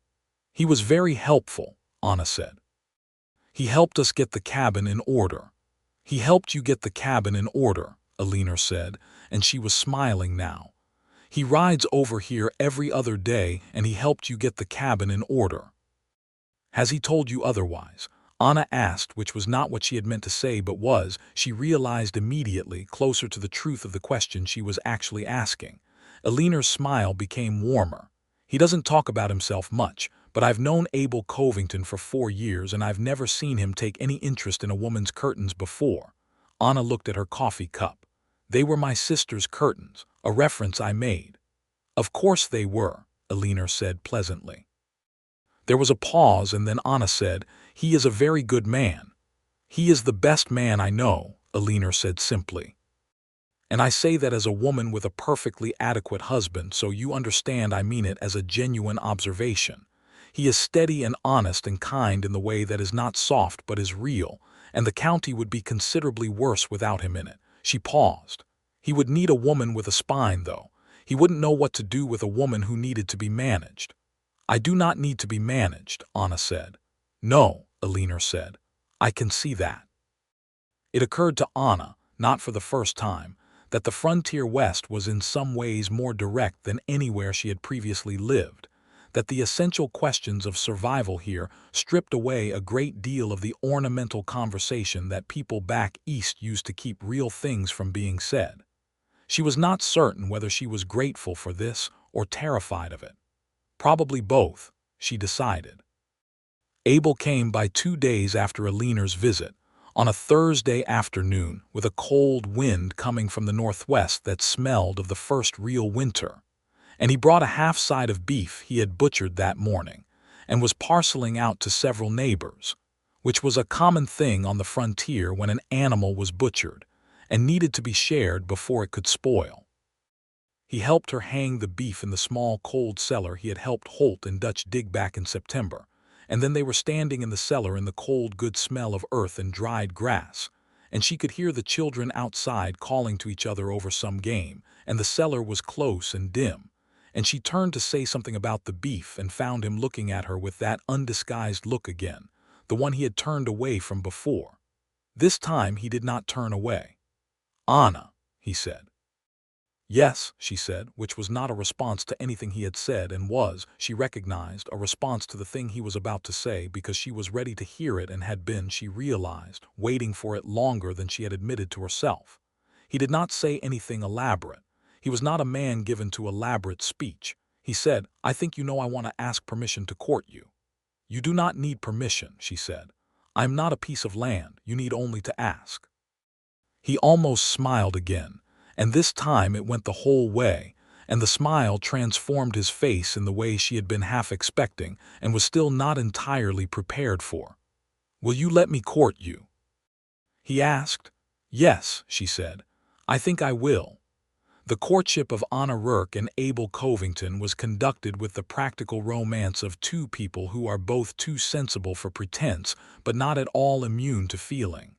S1: "He was very helpful," Anna said. "He helped us get the cabin in order." "He helped you get the cabin in order," Eleanor said, and she was smiling now. "He rides over here every other day and he helped you get the cabin in order." "Has he told you otherwise?" Anna asked, which was not what she had meant to say but was, she realized immediately, closer to the truth of the question she was actually asking. Eleanor's smile became warmer. "He doesn't talk about himself much, but I've known Abel Covington for 4 years and I've never seen him take any interest in a woman's curtains before. Anna looked at her coffee cup. They were my sister's curtains, a reference I made. Of course they were, Eleanor said pleasantly. There was a pause, and then Anna said, "He is a very good man." "He is the best man I know," Eleanor said simply. "And I say that as a woman with a perfectly adequate husband, so you understand I mean it as a genuine observation. He is steady and honest and kind in the way that is not soft but is real, and the county would be considerably worse without him in it." She paused. "He would need a woman with a spine, though. He wouldn't know what to do with a woman who needed to be managed." "I do not need to be managed," Anna said. "No," Eleanor said. "I can see that." It occurred to Anna, not for the first time, that the frontier West was in some ways more direct than anywhere she had previously lived, that the essential questions of survival here stripped away a great deal of the ornamental conversation that people back east used to keep real things from being said. She was not certain whether she was grateful for this or terrified of it. Probably both, she decided. Abel came by 2 days after Eleanor's visit, on a Thursday afternoon with a cold wind coming from the northwest that smelled of the first real winter, and he brought a half-side of beef he had butchered that morning and was parceling out to several neighbors, which was a common thing on the frontier when an animal was butchered and needed to be shared before it could spoil. He helped her hang the beef in the small cold cellar he had helped Holt and Dutch dig back in September, and then they were standing in the cellar in the cold good smell of earth and dried grass, and she could hear the children outside calling to each other over some game, and the cellar was close and dim, and she turned to say something about the beef and found him looking at her with that undisguised look again, the one he had turned away from before. This time he did not turn away. "Anna," he said. "Yes," she said, which was not a response to anything he had said and was, she recognized, a response to the thing he was about to say because she was ready to hear it and had been, she realized, waiting for it longer than she had admitted to herself. He did not say anything elaborate. He was not a man given to elaborate speech. He said, "I think you know I want to ask permission to court you." "You do not need permission," she said. "I am not a piece of land. You need only to ask." He almost smiled again, and this time it went the whole way, and the smile transformed his face in the way she had been half expecting and was still not entirely prepared for. "Will you let me court you?" he asked. "Yes," she said. "I think I will." The courtship of Anna Rourke and Abel Covington was conducted with the practical romance of two people who are both too sensible for pretense but not at all immune to feeling.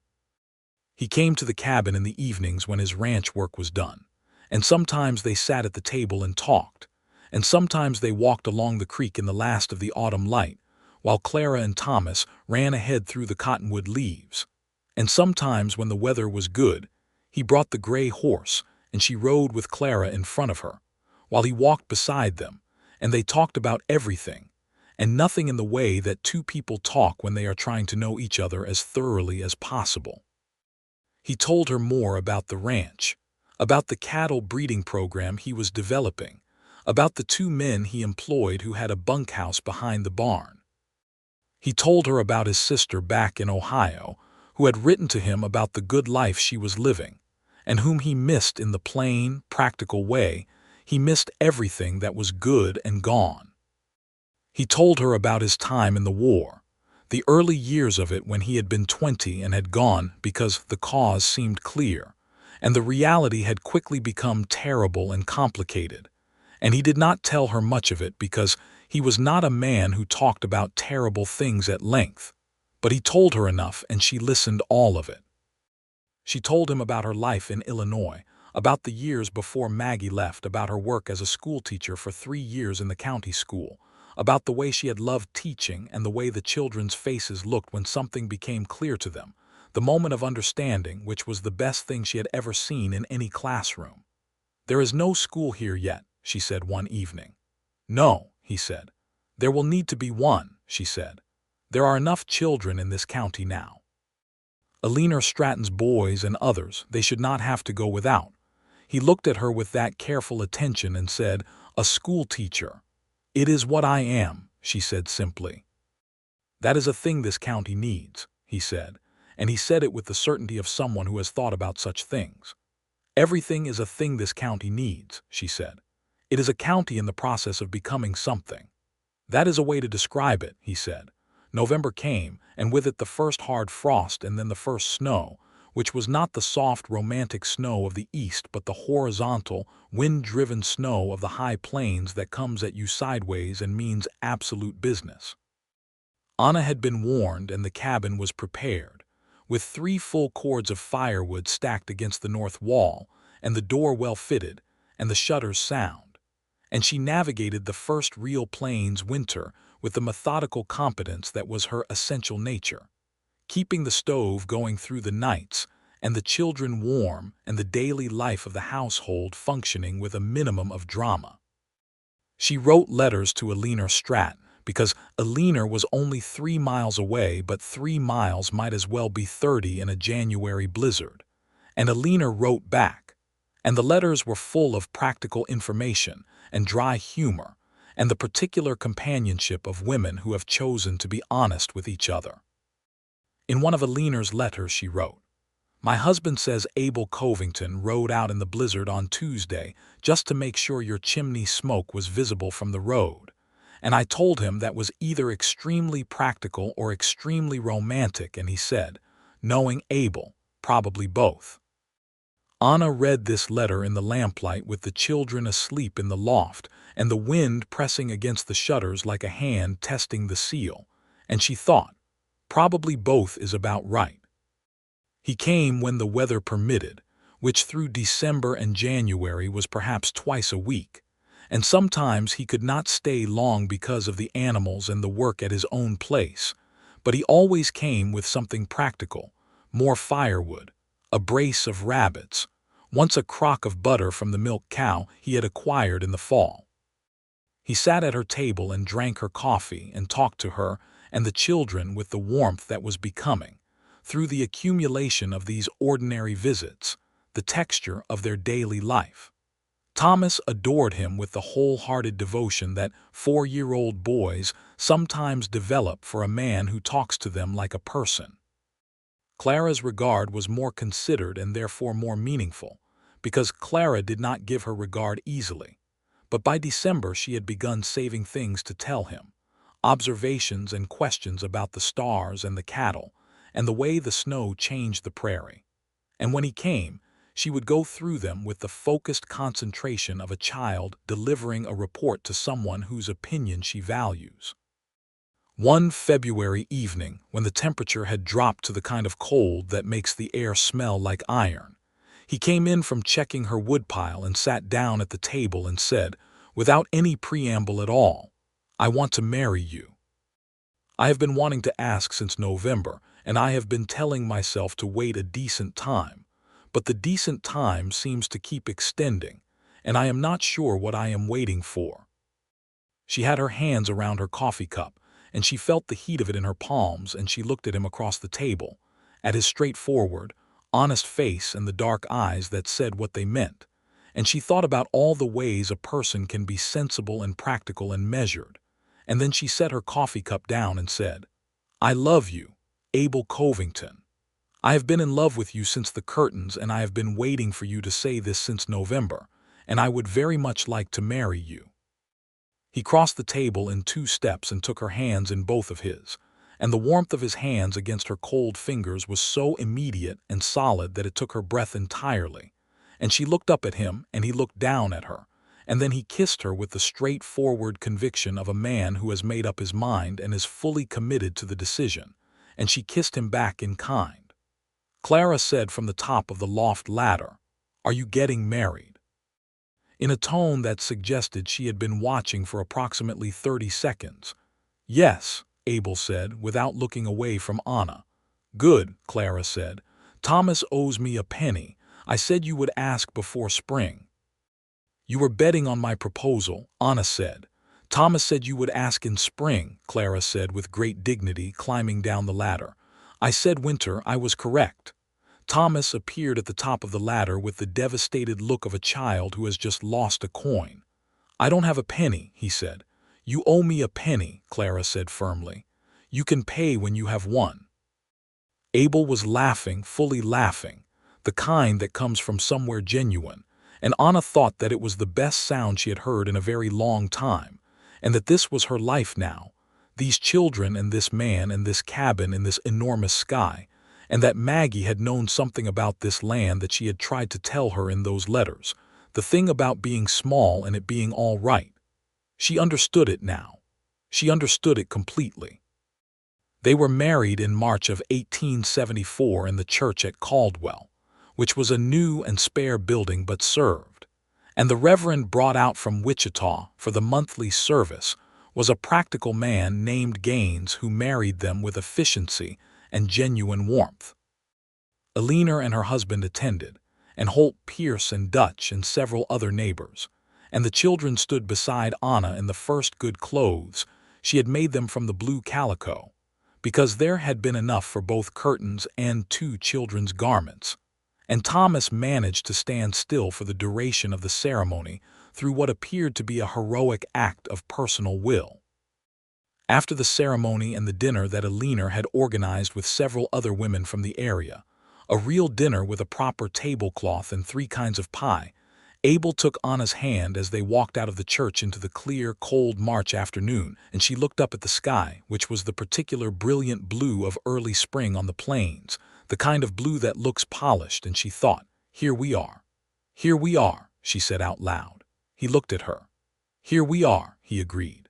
S1: He came to the cabin in the evenings when his ranch work was done, and sometimes they sat at the table and talked, and sometimes they walked along the creek in the last of the autumn light, while Clara and Thomas ran ahead through the cottonwood leaves. And sometimes when the weather was good, he brought the gray horse, and she rode with Clara in front of her, while he walked beside them, and they talked about everything, and nothing in the way that two people talk when they are trying to know each other as thoroughly as possible. He told her more about the ranch, about the cattle breeding program he was developing, about the 2 men he employed who had a bunkhouse behind the barn. He told her about his sister back in Ohio, who had written to him about the good life she was living, and whom he missed in the plain, practical way. He missed everything that was good and gone. He told her about his time in the war, the early years of it when he had been 20 and had gone because the cause seemed clear, and the reality had quickly become terrible and complicated. And he did not tell her much of it because he was not a man who talked about terrible things at length, but he told her enough and she listened all of it. She told him about her life in Illinois, about the years before Maggie left, about her work as a schoolteacher for 3 years in the county school, about the way she had loved teaching and the way the children's faces looked when something became clear to them, the moment of understanding which was the best thing she had ever seen in any classroom. "There is no school here yet," she said one evening. "No," he said. "There will need to be one," she said. "There are enough children in this county now. Eleanor Stratton's boys and others, they should not have to go without." He looked at her with that careful attention and said, "A school teacher." "It is what I am," she said simply. "That is a thing this county needs," he said, and he said it with the certainty of someone who has thought about such things. "Everything is a thing this county needs," she said. "It is a county in the process of becoming something." "That is a way to describe it," he said. November came, and with it the first hard frost and then the first snow, which was not the soft, romantic snow of the east but the horizontal, wind-driven snow of the high plains that comes at you sideways and means absolute business. Anna had been warned and the cabin was prepared, with 3 full cords of firewood stacked against the north wall, and the door well fitted, and the shutters sound. And she navigated the first real plains winter with the methodical competence that was her essential nature, keeping the stove going through the nights, and the children warm, and the daily life of the household functioning with a minimum of drama. She wrote letters to Eleanor Stratt, because Eleanor was only 3 miles away, but 3 miles might as well be 30 in a January blizzard. And Eleanor wrote back, and the letters were full of practical information and dry humor, and the particular companionship of women who have chosen to be honest with each other. In one of Eleanor's letters she wrote, "My husband says Abel Covington rode out in the blizzard on Tuesday just to make sure your chimney smoke was visible from the road, and I told him that was either extremely practical or extremely romantic, and he said, knowing Abel, probably both." Anna read this letter in the lamplight with the children asleep in the loft and the wind pressing against the shutters like a hand testing the seal, and she thought, probably both is about right. He came when the weather permitted, which through December and January was perhaps twice a week, and sometimes he could not stay long because of the animals and the work at his own place, but he always came with something practical, more firewood, a brace of rabbits, once a crock of butter from the milk cow he had acquired in the fall. He sat at her table and drank her coffee and talked to her and the children with the warmth that was becoming, through the accumulation of these ordinary visits, the texture of their daily life. Thomas adored him with the wholehearted devotion that 4-year-old boys sometimes develop for a man who talks to them like a person. Clara's regard was more considered and therefore more meaningful, because Clara did not give her regard easily. But by December she had begun saving things to tell him, observations and questions about the stars and the cattle, and the way the snow changed the prairie. And when he came, she would go through them with the focused concentration of a child delivering a report to someone whose opinion she values. One February evening, when the temperature had dropped to the kind of cold that makes the air smell like iron, he came in from checking her woodpile and sat down at the table and said, without any preamble at all, "I want to marry you. I have been wanting to ask since November, and I have been telling myself to wait a decent time. But the decent time seems to keep extending, and I am not sure what I am waiting for." She had her hands around her coffee cup, and she felt the heat of it in her palms, and she looked at him across the table, at his straightforward, honest face and the dark eyes that said what they meant, and she thought about all the ways a person can be sensible and practical and measured, and then she set her coffee cup down and said, "I love you, Abel Covington. I have been in love with you since the curtains, and I have been waiting for you to say this since November, and I would very much like to marry you." He crossed the table in 2 steps and took her hands in both of his, and the warmth of his hands against her cold fingers was so immediate and solid that it took her breath entirely, and she looked up at him and he looked down at her, and then he kissed her with the straightforward conviction of a man who has made up his mind and is fully committed to the decision, and she kissed him back in kind. Clara said from the top of the loft ladder, "Are you getting married?" in a tone that suggested she had been watching for approximately 30 seconds. "Yes," Abel said, without looking away from Anna. "Good," Clara said. "Thomas owes me a penny. I said you would ask before spring." "You were betting on my proposal," Anna said. "Thomas said you would ask in spring," Clara said with great dignity, climbing down the ladder. "I said winter. I was correct." Thomas appeared at the top of the ladder with the devastated look of a child who has just lost a coin. "I don't have a penny," he said. "You owe me a penny," Clara said firmly. "You can pay when you have one." Abel was laughing, fully laughing, the kind that comes from somewhere genuine, and Anna thought that it was the best sound she had heard in a very long time, and that this was her life now, these children and this man and this cabin in this enormous sky, and that Maggie had known something about this land that she had tried to tell her in those letters, the thing about being small and it being all right. She understood it now. She understood it completely. They were married in March of 1874 in the church at Caldwell, which was a new and spare building but served, and the Reverend brought out from Wichita for the monthly service was a practical man named Gaines who married them with efficiency and genuine warmth. Eleanor and her husband attended, and Holt Pierce and Dutch and several other neighbors, and the children stood beside Anna in the first good clothes she had made them from the blue calico, because there had been enough for both curtains and 2 children's garments, and Thomas managed to stand still for the duration of the ceremony through what appeared to be a heroic act of personal will. After the ceremony and the dinner that Eleanor had organized with several other women from the area, a real dinner with a proper tablecloth and 3 kinds of pie, Abel took Anna's hand as they walked out of the church into the clear, cold March afternoon, and she looked up at the sky, which was the particular brilliant blue of early spring on the plains, the kind of blue that looks polished, and she thought, "Here we are. Here we are," she said out loud. He looked at her. "Here we are," he agreed.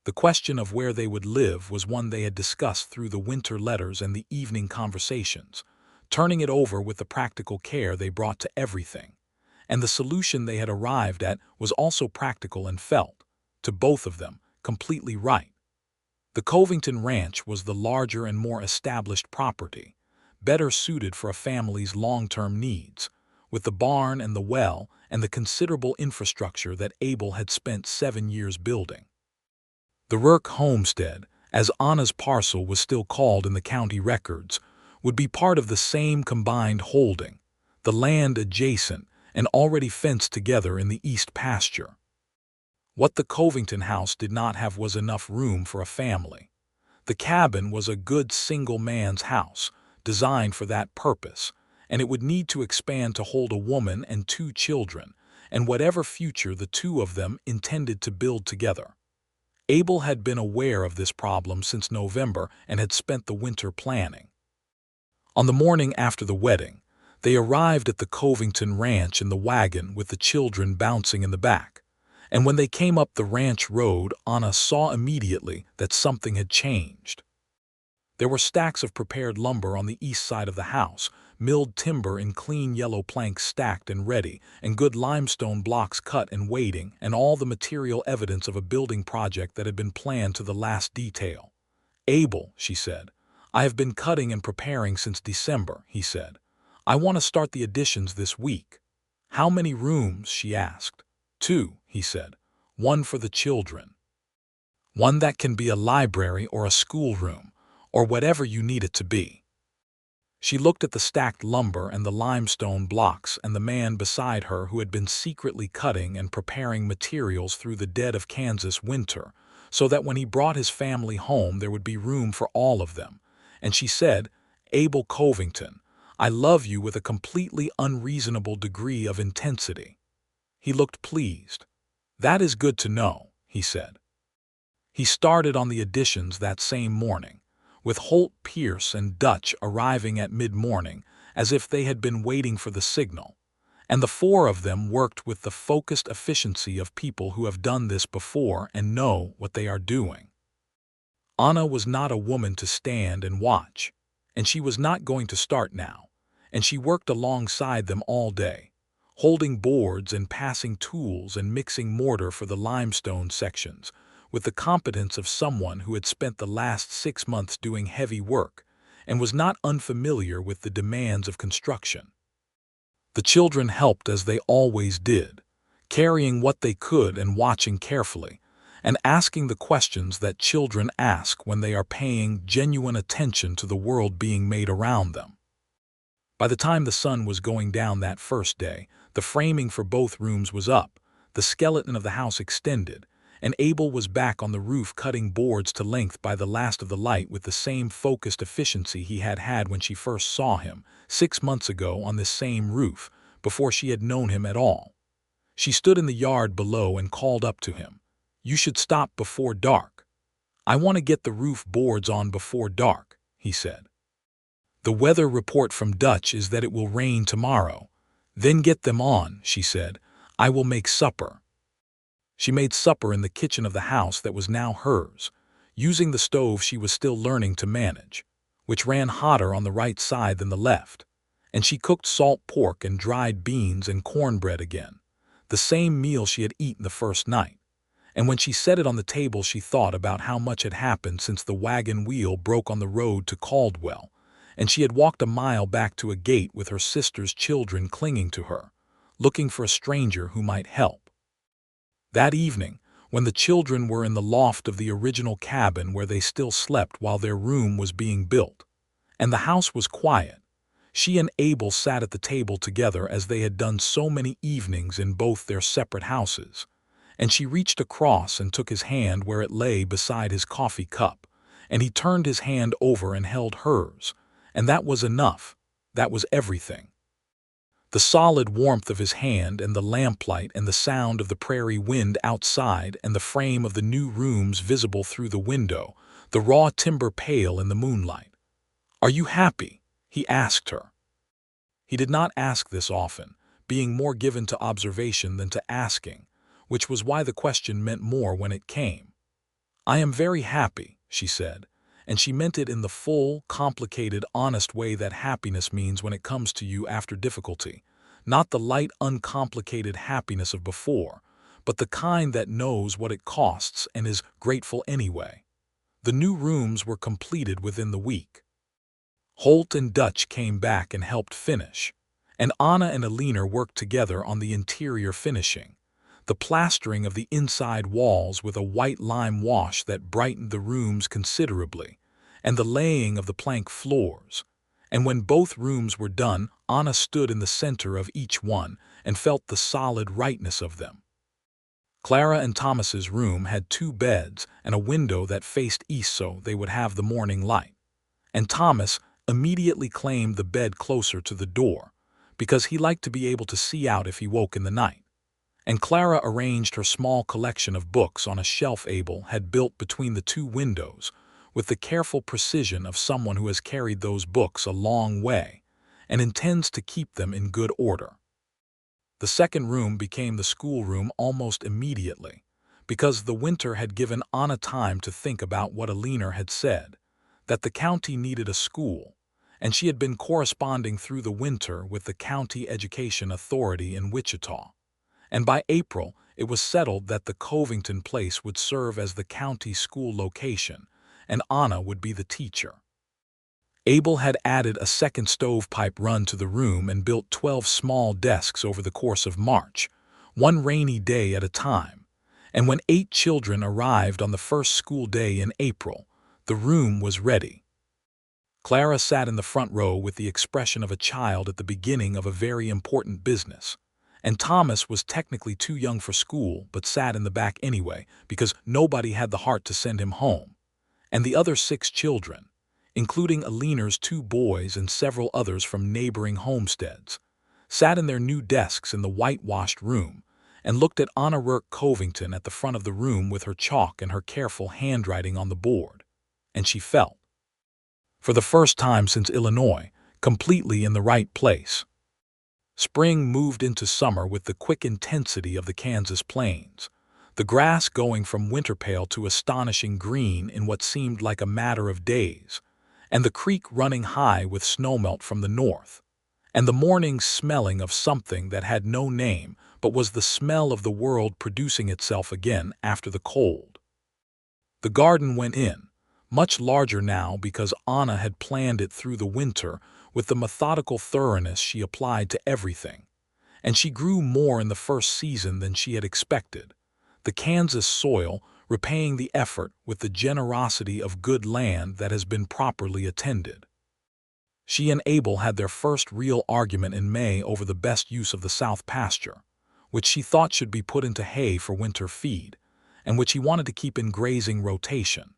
S1: The question of where they would live was one they had discussed through the winter letters and the evening conversations, turning it over with the practical care they brought to everything. And the solution they had arrived at was also practical and felt, to both of them, completely right. The Covington Ranch was the larger and more established property, better suited for a family's long-term needs, with the barn and the well and the considerable infrastructure that Abel had spent 7 years building. The Rourke homestead, as Anna's parcel was still called in the county records, would be part of the same combined holding, the land adjacent and already fenced together in the east pasture. What the Covington house did not have was enough room for a family. The cabin was a good single man's house, designed for that purpose, and it would need to expand to hold a woman and 2 children, and whatever future the 2 of them intended to build together. Abel had been aware of this problem since November and had spent the winter planning. On the morning after the wedding, they arrived at the Covington Ranch in the wagon with the children bouncing in the back, and when they came up the ranch road, Anna saw immediately that something had changed. There were stacks of prepared lumber on the east side of the house, milled timber in clean yellow planks stacked and ready, and good limestone blocks cut and waiting, and all the material evidence of a building project that had been planned to the last detail. "Abel," she said, "I have been cutting and preparing since December," he said. "I want to start the additions this week." "How many rooms?" she asked. 2, he said. "One for the children. One that can be a library or a schoolroom, or whatever you need it to be." She looked at the stacked lumber and the limestone blocks and the man beside her who had been secretly cutting and preparing materials through the dead of Kansas winter, so that when he brought his family home there would be room for all of them, and she said, "Abel Covington, I love you with a completely unreasonable degree of intensity." He looked pleased. "That is good to know," he said. He started on the additions that same morning, with Holt Pierce and Dutch arriving at mid-morning as if they had been waiting for the signal, and the 4 of them worked with the focused efficiency of people who have done this before and know what they are doing. Anna was not a woman to stand and watch, and she was not going to start now, and she worked alongside them all day, holding boards and passing tools and mixing mortar for the limestone sections, with the competence of someone who had spent the last 6 months doing heavy work and was not unfamiliar with the demands of construction. The children helped as they always did, carrying what they could and watching carefully, and asking the questions that children ask when they are paying genuine attention to the world being made around them. By the time the sun was going down that first day, the framing for both rooms was up, the skeleton of the house extended, and Abel was back on the roof cutting boards to length by the last of the light with the same focused efficiency he had had when she first saw him, 6 months ago on this same roof, before she had known him at all. She stood in the yard below and called up to him. "You should stop before dark." "I want to get the roof boards on before dark," he said. "The weather report from Dutch is that it will rain tomorrow." "Then get them on," she said. "I will make supper." She made supper in the kitchen of the house that was now hers, using the stove she was still learning to manage, which ran hotter on the right side than the left, and she cooked salt pork and dried beans and cornbread again, the same meal she had eaten the first night. And when she set it on the table, she thought about how much had happened since the wagon wheel broke on the road to Caldwell, and she had walked a mile back to a gate with her sister's children clinging to her, looking for a stranger who might help. That evening, when the children were in the loft of the original cabin where they still slept while their room was being built, and the house was quiet, she and Abel sat at the table together as they had done so many evenings in both their separate houses, and she reached across and took his hand where it lay beside his coffee cup, and he turned his hand over and held hers, and that was enough. That was everything. The solid warmth of his hand and the lamplight and the sound of the prairie wind outside and the frame of the new rooms visible through the window, the raw timber pale in the moonlight. "Are you happy?" he asked her. He did not ask this often, being more given to observation than to asking, which was why the question meant more when it came. "I am very happy," she said, and she meant it in the full, complicated, honest way that happiness means when it comes to you after difficulty, not the light, uncomplicated happiness of before, but the kind that knows what it costs and is grateful anyway. The new rooms were completed within the week. Holt and Dutch came back and helped finish, and Anna and Alina worked together on the interior finishing, the plastering of the inside walls with a white lime wash that brightened the rooms considerably, and the laying of the plank floors. And when both rooms were done, Anna stood in the center of each one and felt the solid rightness of them. Clara and Thomas's room had 2 beds and a window that faced east so they would have the morning light, and Thomas immediately claimed the bed closer to the door, because he liked to be able to see out if he woke in the night. And Clara arranged her small collection of books on a shelf Abel had built between the 2 windows, with the careful precision of someone who has carried those books a long way and intends to keep them in good order. The second room became the schoolroom almost immediately, because the winter had given Anna time to think about what Alina had said, that the county needed a school, and she had been corresponding through the winter with the county education authority in Wichita. And by April, it was settled that the Covington place would serve as the county school location, and Anna would be the teacher. Abel had added a second stovepipe run to the room and built 12 small desks over the course of March, one rainy day at a time, and when 8 children arrived on the first school day in April, the room was ready. Clara sat in the front row with the expression of a child at the beginning of a very important business, and Thomas was technically too young for school but sat in the back anyway because nobody had the heart to send him home. And the other 6 children, including Alina's 2 boys and several others from neighboring homesteads, sat in their new desks in the whitewashed room and looked at Anna Rourke Covington at the front of the room with her chalk and her careful handwriting on the board, and she felt, for the first time since Illinois, completely in the right place. Spring moved into summer with the quick intensity of the Kansas plains, the grass going from winter pale to astonishing green in what seemed like a matter of days, and the creek running high with snowmelt from the north, and the morning smelling of something that had no name but was the smell of the world producing itself again after the cold. The garden went in, much larger now because Anna had planned it through the winter with the methodical thoroughness she applied to everything, and she grew more in the first season than she had expected, the Kansas soil repaying the effort with the generosity of good land that has been properly attended. She and Abel had their first real argument in May over the best use of the south pasture, which she thought should be put into hay for winter feed, and which he wanted to keep in grazing rotation.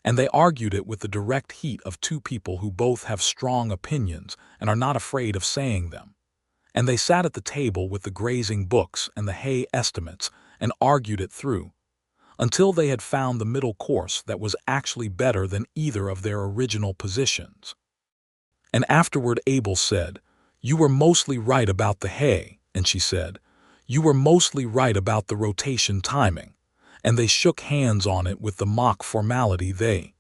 S1: And they argued it with the direct heat of two people who both have strong opinions and are not afraid of saying them. And they sat at the table with the grazing books and the hay estimates and argued it through, until they had found the middle course that was actually better than either of their original positions. And afterward Abel said, "You were mostly right about the hay," and she said, "You were mostly right about the rotation timing," and they shook hands on it with the mock formality they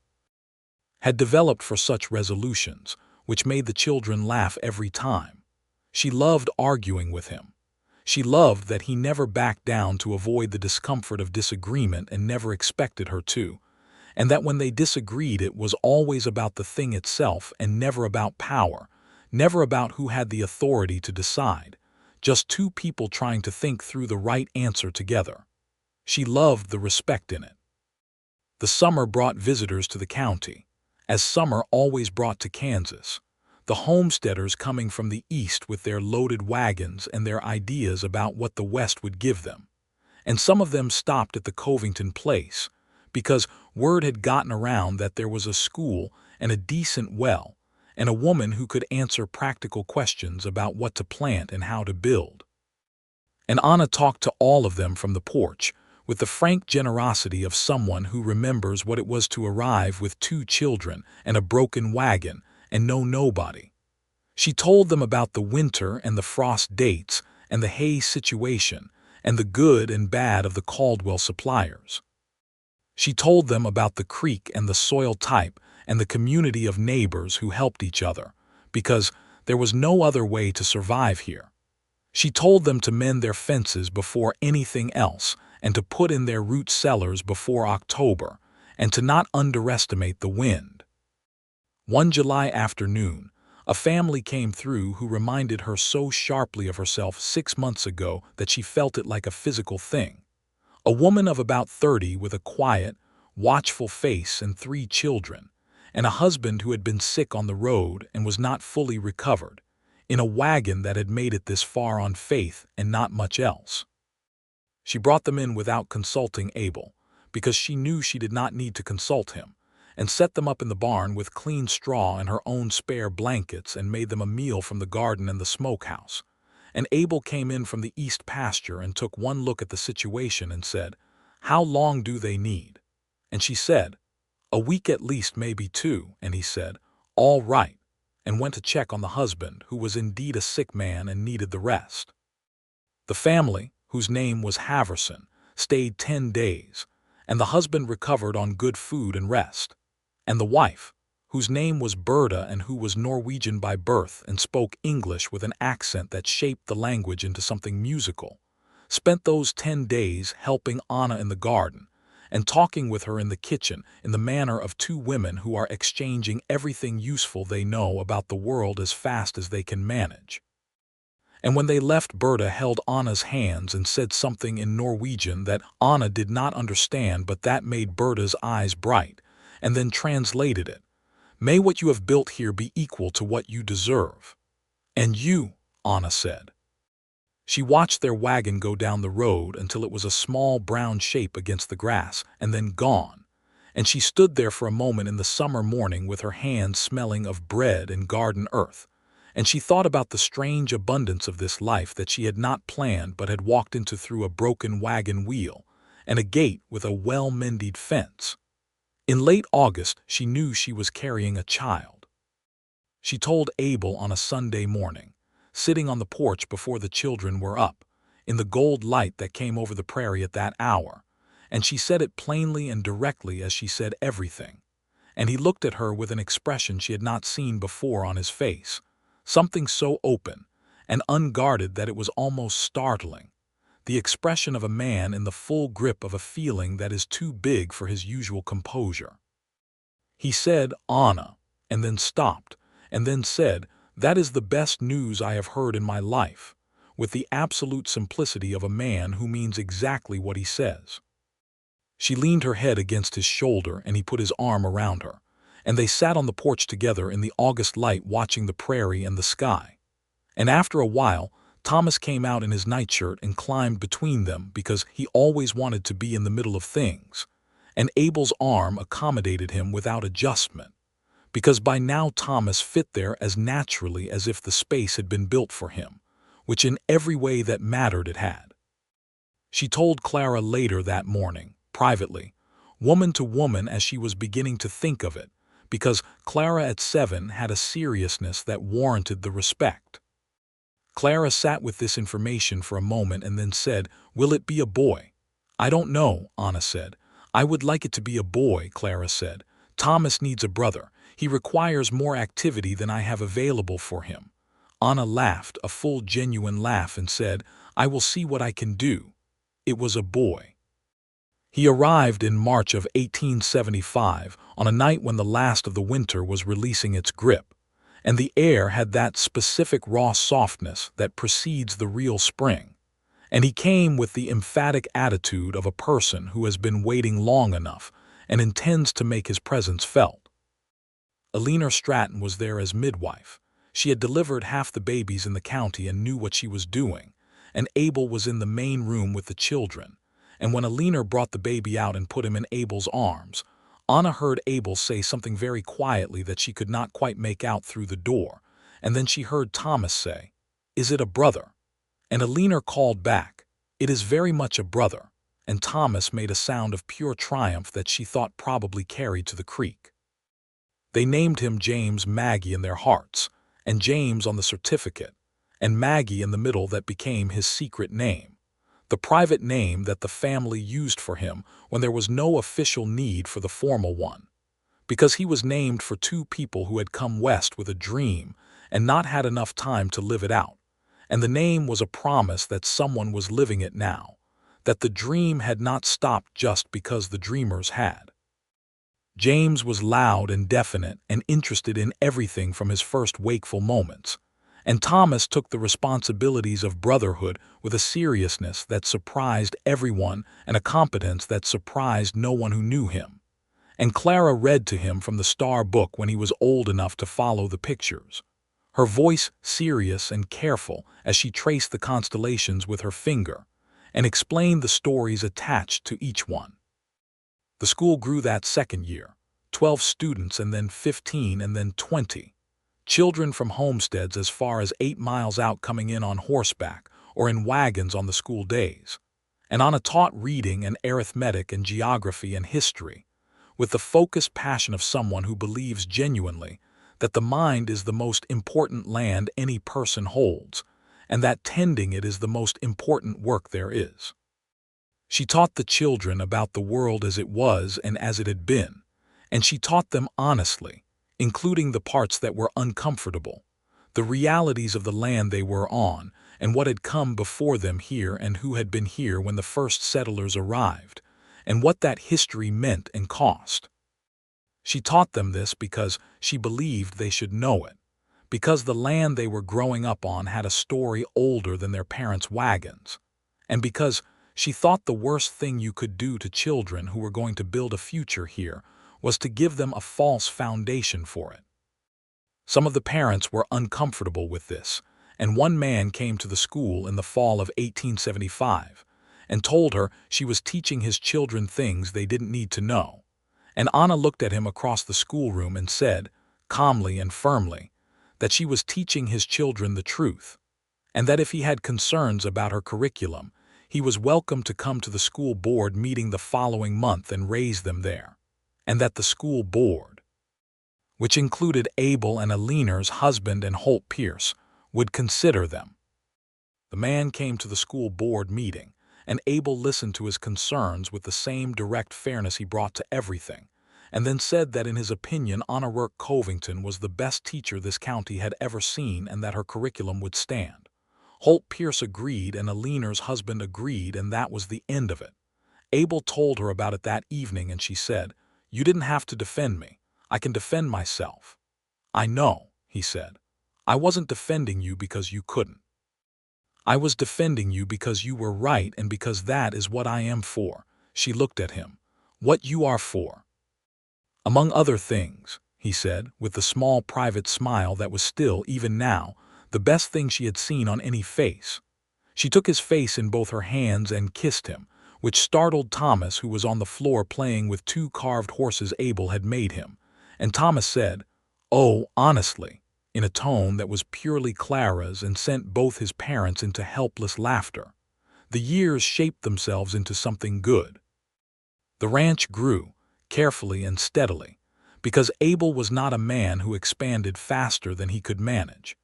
S1: had developed for such resolutions, which made the children laugh every time. She loved arguing with him. She loved that he never backed down to avoid the discomfort of disagreement and never expected her to, and that when they disagreed it was always about the thing itself and never about power, never about who had the authority to decide, just two people trying to think through the right answer together. She loved the respect in it. The summer brought visitors to the county, as summer always brought to Kansas, the homesteaders coming from the east with their loaded wagons and their ideas about what the west would give them. And some of them stopped at the Covington place, because word had gotten around that there was a school and a decent well, and a woman who could answer practical questions about what to plant and how to build. And Anna talked to all of them from the porch, with the frank generosity of someone who remembers what it was to arrive with 2 children and a broken wagon and know nobody. She told them about the winter and the frost dates and the hay situation and the good and bad of the Caldwell suppliers. She told them about the creek and the soil type and the community of neighbors who helped each other, because there was no other way to survive here. She told them to mend their fences before anything else and to put in their root cellars before October and to not underestimate the wind. One July afternoon, a family came through who reminded her so sharply of herself 6 months ago that she felt it like a physical thing. A woman of about 30 with a quiet, watchful face and 3 children, and a husband who had been sick on the road and was not fully recovered, in a wagon that had made it this far on faith and not much else. She brought them in without consulting Abel, because she knew she did not need to consult him, and set them up in the barn with clean straw and her own spare blankets and made them a meal from the garden and the smokehouse. And Abel came in from the east pasture and took one look at the situation and said, "How long do they need?" And she said, "A week at least, maybe 2, and he said, "All right," and went to check on the husband, who was indeed a sick man and needed the rest. The family, whose name was Haverson, stayed 10 days, and the husband recovered on good food and rest. And the wife, whose name was Berta and who was Norwegian by birth and spoke English with an accent that shaped the language into something musical, spent those 10 days helping Anna in the garden and talking with her in the kitchen in the manner of 2 women who are exchanging everything useful they know about the world as fast as they can manage. And when they left, Berta held Anna's hands and said something in Norwegian that Anna did not understand, but that made Berta's eyes bright, and then translated it. "May what you have built here be equal to what you deserve." "And you," Anna said. She watched their wagon go down the road until it was a small brown shape against the grass and then gone, and she stood there for a moment in the summer morning with her hands smelling of bread and garden earth, and she thought about the strange abundance of this life that she had not planned but had walked into through a broken wagon wheel and a gate with a well-mended fence. In late August, she knew she was carrying a child. She told Abel on a Sunday morning, sitting on the porch before the children were up, in the gold light that came over the prairie at that hour, and she said it plainly and directly as she said everything. And he looked at her with an expression she had not seen before on his face, something so open and unguarded that it was almost startling, the expression of a man in the full grip of a feeling that is too big for his usual composure. He said, "Anna," and then stopped, and then said, "That is the best news I have heard in my life," with the absolute simplicity of a man who means exactly what he says. She leaned her head against his shoulder and he put his arm around her, and they sat on the porch together in the August light watching the prairie and the sky. And after a while, Thomas came out in his nightshirt and climbed between them because he always wanted to be in the middle of things, and Abel's arm accommodated him without adjustment, because by now Thomas fit there as naturally as if the space had been built for him, which in every way that mattered it had. She told Clara later that morning, privately, woman to woman, as she was beginning to think of it, because Clara at 7 had a seriousness that warranted the respect. Clara sat with this information for a moment and then said, "Will it be a boy?" "I don't know," Anna said. "I would like it to be a boy," Clara said. "Thomas needs a brother. He requires more activity than I have available for him." Anna laughed, a full genuine laugh, and said, "I will see what I can do." It was a boy. He arrived in March of 1875, on a night when the last of the winter was releasing its grip, and the air had that specific raw softness that precedes the real spring, and he came with the emphatic attitude of a person who has been waiting long enough and intends to make his presence felt. Eleanor Stratton was there as midwife. She had delivered half the babies in the county and knew what she was doing, and Abel was in the main room with the children, and when Eleanor brought the baby out and put him in Abel's arms, Anna heard Abel say something very quietly that she could not quite make out through the door, and then she heard Thomas say, "Is it a brother?" And Eleanor called back, "It is very much a brother," and Thomas made a sound of pure triumph that she thought probably carried to the creek. They named him James Maggie in their hearts, and James on the certificate, and Maggie in the middle that became his secret name, the private name that the family used for him when there was no official need for the formal one, because he was named for two people who had come west with a dream and not had enough time to live it out, and the name was a promise that someone was living it now, that the dream had not stopped just because the dreamers had. James was loud and definite and interested in everything from his first wakeful moments, and Thomas took the responsibilities of brotherhood with a seriousness that surprised everyone and a competence that surprised no one who knew him. And Clara read to him from the star book when he was old enough to follow the pictures, her voice serious and careful as she traced the constellations with her finger and explained the stories attached to each one. The school grew that second year, 12 students and then 15 and then 20. Children from homesteads as far as 8 miles out coming in on horseback or in wagons on the school days. And Anna taught reading and arithmetic and geography and history, with the focused passion of someone who believes genuinely that the mind is the most important land any person holds, and that tending it is the most important work there is. She taught the children about the world as it was and as it had been, and she taught them honestly, including the parts that were uncomfortable, the realities of the land they were on, and what had come before them here and who had been here when the first settlers arrived, and what that history meant and cost. She taught them this because she believed they should know it, because the land they were growing up on had a story older than their parents' wagons, and because she thought the worst thing you could do to children who were going to build a future here was to give them a false foundation for it. Some of the parents were uncomfortable with this, and one man came to the school in the fall of 1875 and told her she was teaching his children things they didn't need to know. And Anna looked at him across the schoolroom and said, calmly and firmly, that she was teaching his children the truth, and that if he had concerns about her curriculum, he was welcome to come to the school board meeting the following month and raise them there, and that the school board, which included Abel and Eleanor's husband and Holt Pierce, would consider them. The man came to the school board meeting, and Abel listened to his concerns with the same direct fairness he brought to everything, and then said that in his opinion Anna Rourke Covington was the best teacher this county had ever seen and that her curriculum would stand. Holt Pierce agreed and Eleanor's husband agreed, and that was the end of it. Abel told her about it that evening and she said, "You didn't have to defend me. I can defend myself." "I know," he said. "I wasn't defending you because you couldn't. I was defending you because you were right and because that is what I am for." She looked at him. "What you are for?" "Among other things," he said, with the small private smile that was still, even now, the best thing she had seen on any face. She took his face in both her hands and kissed him, which startled Thomas, who was on the floor playing with two carved horses Abel had made him. And Thomas said, "Oh, honestly," in a tone that was purely Clara's and sent both his parents into helpless laughter. The years shaped themselves into something good. The ranch grew, carefully and steadily, because Abel was not a man who expanded faster than he could manage.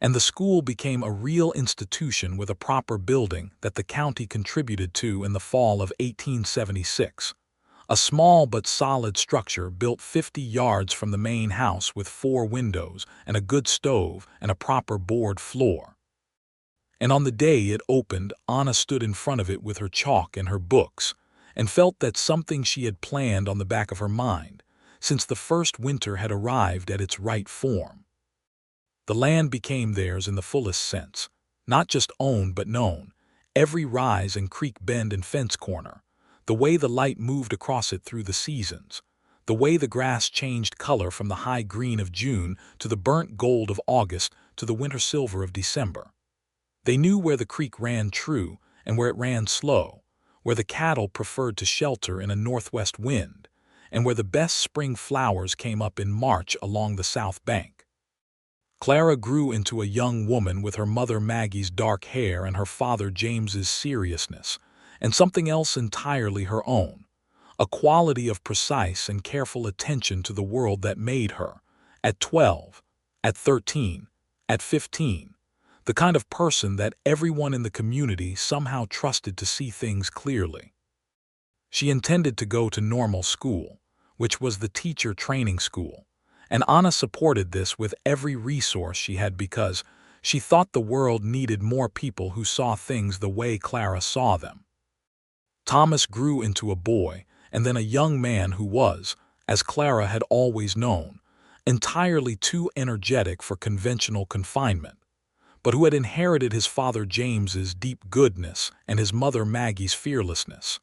S1: And the school became a real institution with a proper building that the county contributed to in the fall of 1876. A small but solid structure built 50 yards from the main house with 4 windows and a good stove and a proper board floor. And on the day it opened, Anna stood in front of it with her chalk and her books, and felt that something she had planned on the back of her mind, since the first winter had arrived at its right form. The land became theirs in the fullest sense, not just owned but known, every rise and creek bend and fence corner, the way the light moved across it through the seasons, the way the grass changed color from the high green of June to the burnt gold of August to the winter silver of December. They knew where the creek ran true and where it ran slow, where the cattle preferred to shelter in a northwest wind, and where the best spring flowers came up in March along the south bank. Clara grew into a young woman with her mother Maggie's dark hair and her father James's seriousness, and something else entirely her own, a quality of precise and careful attention to the world that made her, at 12, at 13, at 15, the kind of person that everyone in the community somehow trusted to see things clearly. She intended to go to normal school, which was the teacher training school, and Anna supported this with every resource she had because she thought the world needed more people who saw things the way Clara saw them. Thomas grew into a boy and then a young man who was, as Clara had always known, entirely too energetic for conventional confinement, but who had inherited his father James's deep goodness and his mother Maggie's fearlessness,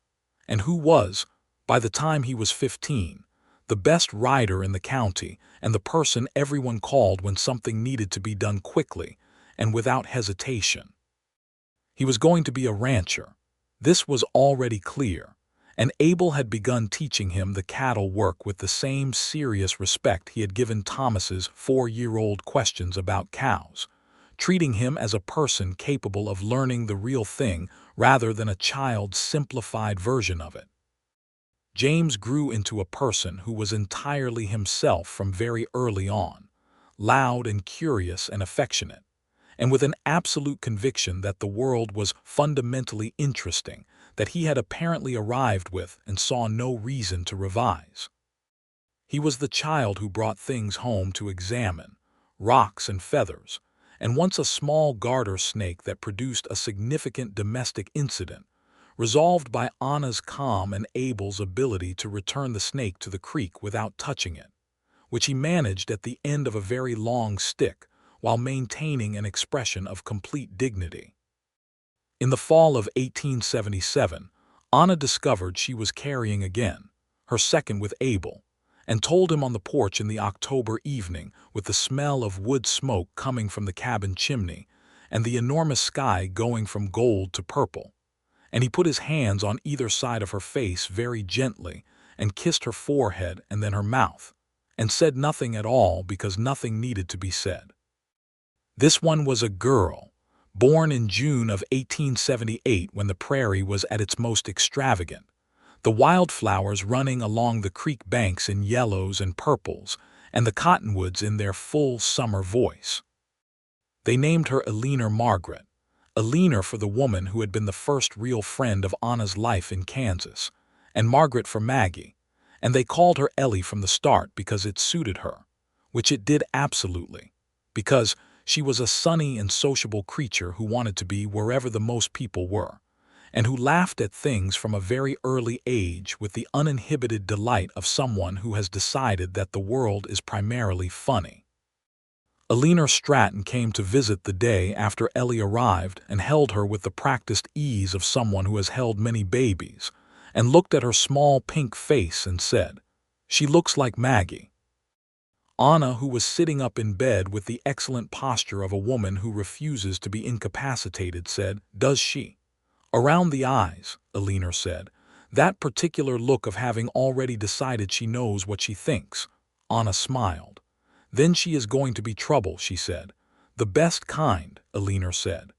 S1: and who was, by the time he was 15, the best rider in the county and the person everyone called when something needed to be done quickly and without hesitation. He was going to be a rancher. This was already clear, and Abel had begun teaching him the cattle work with the same serious respect he had given Thomas's 4-year-old questions about cows, treating him as a person capable of learning the real thing rather than a child's simplified version of it. James grew into a person who was entirely himself from very early on, loud and curious and affectionate, and with an absolute conviction that the world was fundamentally interesting that he had apparently arrived with and saw no reason to revise. He was the child who brought things home to examine, rocks and feathers, and once a small garter snake that produced a significant domestic incident, resolved by Anna's calm and Abel's ability to return the snake to the creek without touching it, which he managed at the end of a very long stick while maintaining an expression of complete dignity. In the fall of 1877, Anna discovered she was carrying again, her second with Abel, and told him on the porch in the October evening with the smell of wood smoke coming from the cabin chimney and the enormous sky going from gold to purple. And he put his hands on either side of her face very gently and kissed her forehead and then her mouth, and said nothing at all because nothing needed to be said. This one was a girl, born in June of 1878 when the prairie was at its most extravagant, the wildflowers running along the creek banks in yellows and purples, and the cottonwoods in their full summer voice. They named her Eleanor Margaret, Eleanor for the woman who had been the first real friend of Anna's life in Kansas, and Margaret for Maggie, and they called her Ellie from the start because it suited her, which it did absolutely, because she was a sunny and sociable creature who wanted to be wherever the most people were, and who laughed at things from a very early age with the uninhibited delight of someone who has decided that the world is primarily funny. Eleanor Stratton came to visit the day after Ellie arrived and held her with the practiced ease of someone who has held many babies, and looked at her small pink face and said, "She looks like Maggie." Anna, who was sitting up in bed with the excellent posture of a woman who refuses to be incapacitated, said, "Does she?" "Around the eyes," Eleanor said. "That particular look of having already decided she knows what she thinks." Anna smiled. "Then she is going to be trouble," she said. "The best kind," Eleanor said.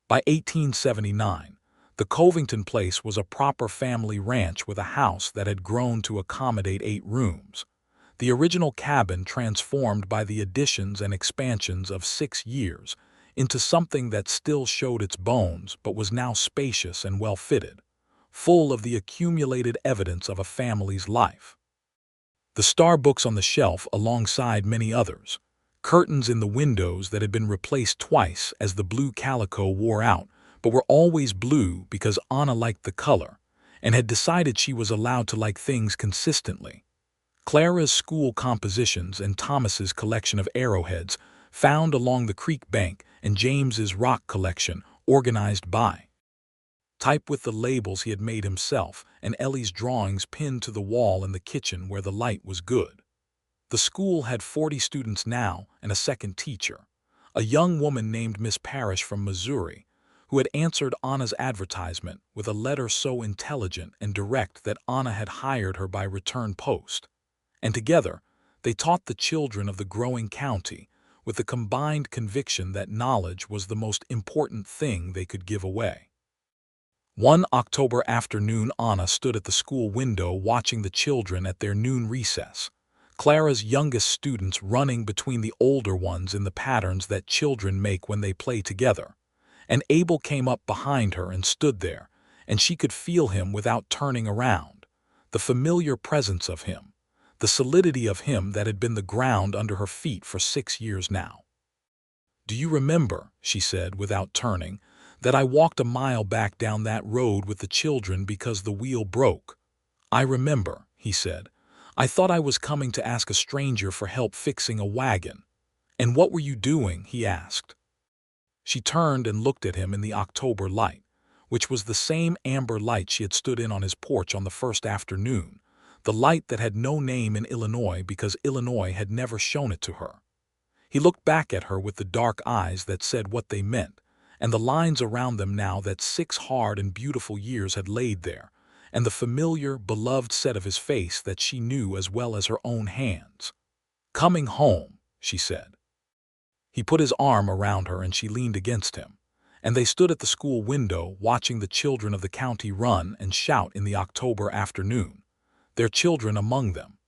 S1: By 1879, the Covington place was a proper family ranch with a house that had grown to accommodate 8 rooms. The original cabin transformed by the additions and expansions of 6 years into something that still showed its bones but was now spacious and well-fitted, full of the accumulated evidence of a family's life. The star books on the shelf alongside many others, curtains in the windows that had been replaced twice as the blue calico wore out, but were always blue because Anna liked the color and had decided she was allowed to like things consistently. Clara's school compositions and Thomas's collection of arrowheads found along the creek bank and James's rock collection organized by type with the labels he had made himself, and Ellie's drawings pinned to the wall in the kitchen where the light was good. The school had 40 students now and a second teacher, a young woman named Miss Parrish from Missouri, who had answered Anna's advertisement with a letter so intelligent and direct that Anna had hired her by return post. And together, they taught the children of the growing county with the combined conviction that knowledge was the most important thing they could give away. One October afternoon, Anna stood at the school window watching the children at their noon recess, Clara's youngest students running between the older ones in the patterns that children make when they play together. And Abel came up behind her and stood there, and she could feel him without turning around, the familiar presence of him, the solidity of him that had been the ground under her feet for 6 years now. "Do you remember," she said without turning, "that I walked a mile back down that road with the children because the wheel broke?" "I remember," he said. "I thought I was coming to ask a stranger for help fixing a wagon." "And what were you doing?" he asked. She turned and looked at him in the October light, which was the same amber light she had stood in on his porch on the first afternoon, the light that had no name in Illinois because Illinois had never shown it to her. He looked back at her with the dark eyes that said what they meant, and the lines around them now that 6 hard and beautiful years had laid there, and the familiar, beloved set of his face that she knew as well as her own hands. "Coming home," she said. He put his arm around her and she leaned against him, and they stood at the school window watching the children of the county run and shout in the October afternoon, their children among them,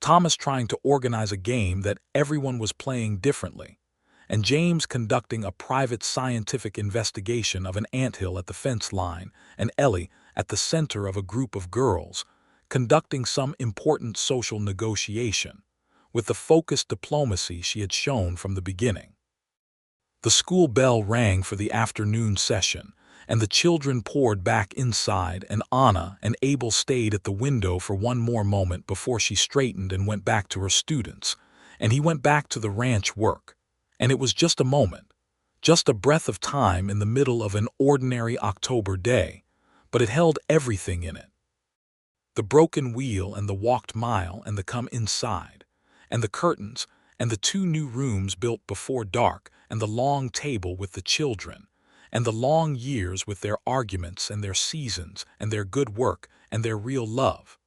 S1: Thomas trying to organize a game that everyone was playing differently, and James conducting a private scientific investigation of an anthill at the fence line, and Ellie, at the center of a group of girls, conducting some important social negotiation, with the focused diplomacy she had shown from the beginning. The school bell rang for the afternoon session, and the children poured back inside, and Anna and Abel stayed at the window for one more moment before she straightened and went back to her students, and he went back to the ranch work. And it was just a moment, just a breath of time in the middle of an ordinary October day, but it held everything in it. The broken wheel and the walked mile and the come inside, and the curtains, and the 2 new rooms built before dark, and the long table with the children, and the long years with their arguments and their seasons and their good work and their real love.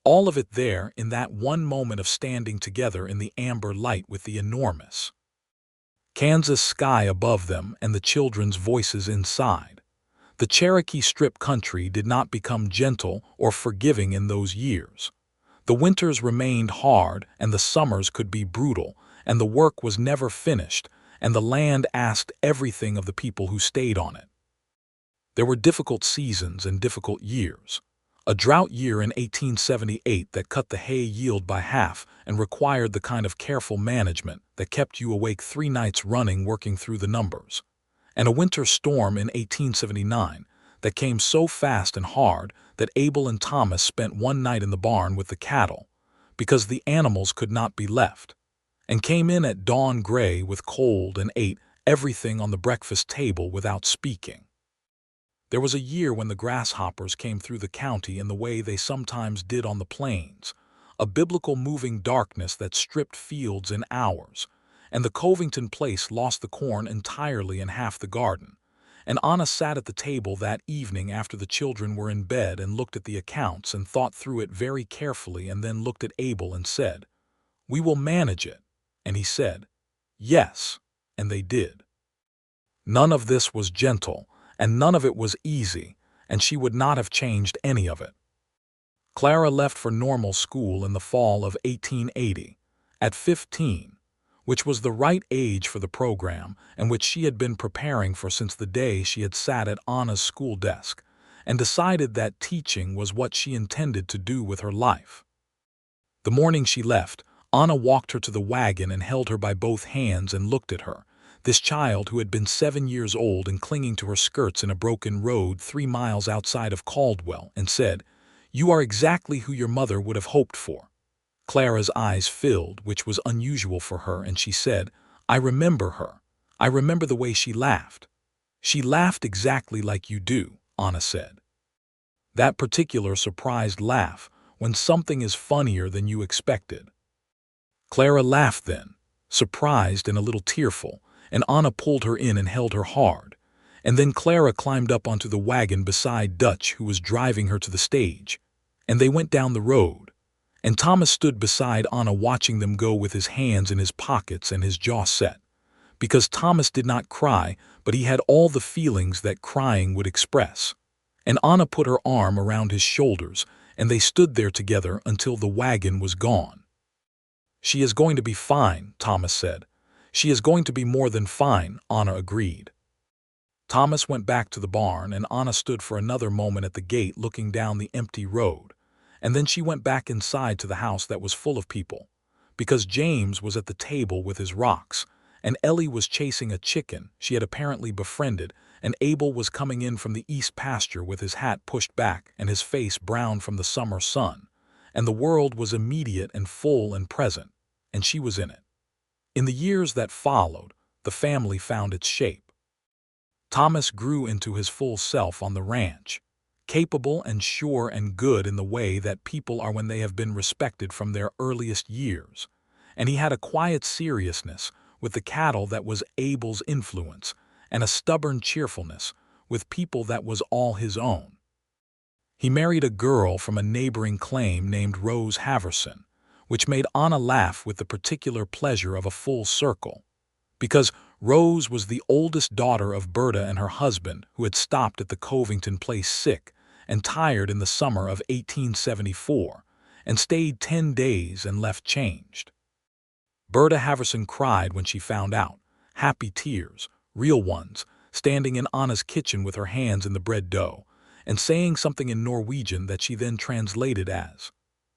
S1: All of it there in that one moment of standing together in the amber light with the enormous Kansas sky above them and the children's voices inside. The Cherokee Strip country did not become gentle or forgiving in those years. The winters remained hard and the summers could be brutal, and the work was never finished, and the land asked everything of the people who stayed on it. There were difficult seasons and difficult years. A drought year in 1878 that cut the hay yield by half and required the kind of careful management that kept you awake 3 nights running working through the numbers. And a winter storm in 1879 that came so fast and hard that Abel and Thomas spent one night in the barn with the cattle, because the animals could not be left, and came in at dawn gray with cold and ate everything on the breakfast table without speaking. There was a year when the grasshoppers came through the county in the way they sometimes did on the plains, a biblical moving darkness that stripped fields in hours, and the Covington place lost the corn entirely and half the garden. And Anna sat at the table that evening after the children were in bed and looked at the accounts and thought through it very carefully, and then looked at Abel and said, "We will manage it." And he said, "Yes," and they did. None of this was gentle, and none of it was easy, and she would not have changed any of it. Clara left for normal school in the fall of 1880, at 15, which was the right age for the program and which she had been preparing for since the day she had sat at Anna's school desk, and decided that teaching was what she intended to do with her life. The morning she left, Anna walked her to the wagon and held her by both hands and looked at her, this child who had been 7 years old and clinging to her skirts in a broken road 3 miles outside of Caldwell, and said, "You are exactly who your mother would have hoped for." Clara's eyes filled, which was unusual for her, and she said, "I remember her. I remember the way she laughed." "She laughed exactly like you do," Anna said. "That particular surprised laugh, when something is funnier than you expected." Clara laughed then, surprised and a little tearful, and Anna pulled her in and held her hard. And then Clara climbed up onto the wagon beside Dutch, who was driving her to the stage, and they went down the road. And Thomas stood beside Anna watching them go with his hands in his pockets and his jaw set. Because Thomas did not cry, but he had all the feelings that crying would express. And Anna put her arm around his shoulders, and they stood there together until the wagon was gone. "She is going to be fine," Thomas said. "She is going to be more than fine," Anna agreed. Thomas went back to the barn, and Anna stood for another moment at the gate looking down the empty road. And then she went back inside to the house that was full of people, because James was at the table with his rocks, and Ellie was chasing a chicken she had apparently befriended, and Abel was coming in from the east pasture with his hat pushed back and his face brown from the summer sun, and the world was immediate and full and present, and she was in it. In the years that followed, the family found its shape. Thomas grew into his full self on the ranch, capable and sure and good in the way that people are when they have been respected from their earliest years, and he had a quiet seriousness with the cattle that was Abel's influence, and a stubborn cheerfulness with people that was all his own. He married a girl from a neighboring claim named Rose Haverson, which made Anna laugh with the particular pleasure of a full circle, because Rose was the oldest daughter of Berta and her husband, who had stopped at the Covington place sick and tired in the summer of 1874, and stayed 10 days and left changed. Berta Haverson cried when she found out, happy tears, real ones, standing in Anna's kitchen with her hands in the bread dough, and saying something in Norwegian that she then translated as,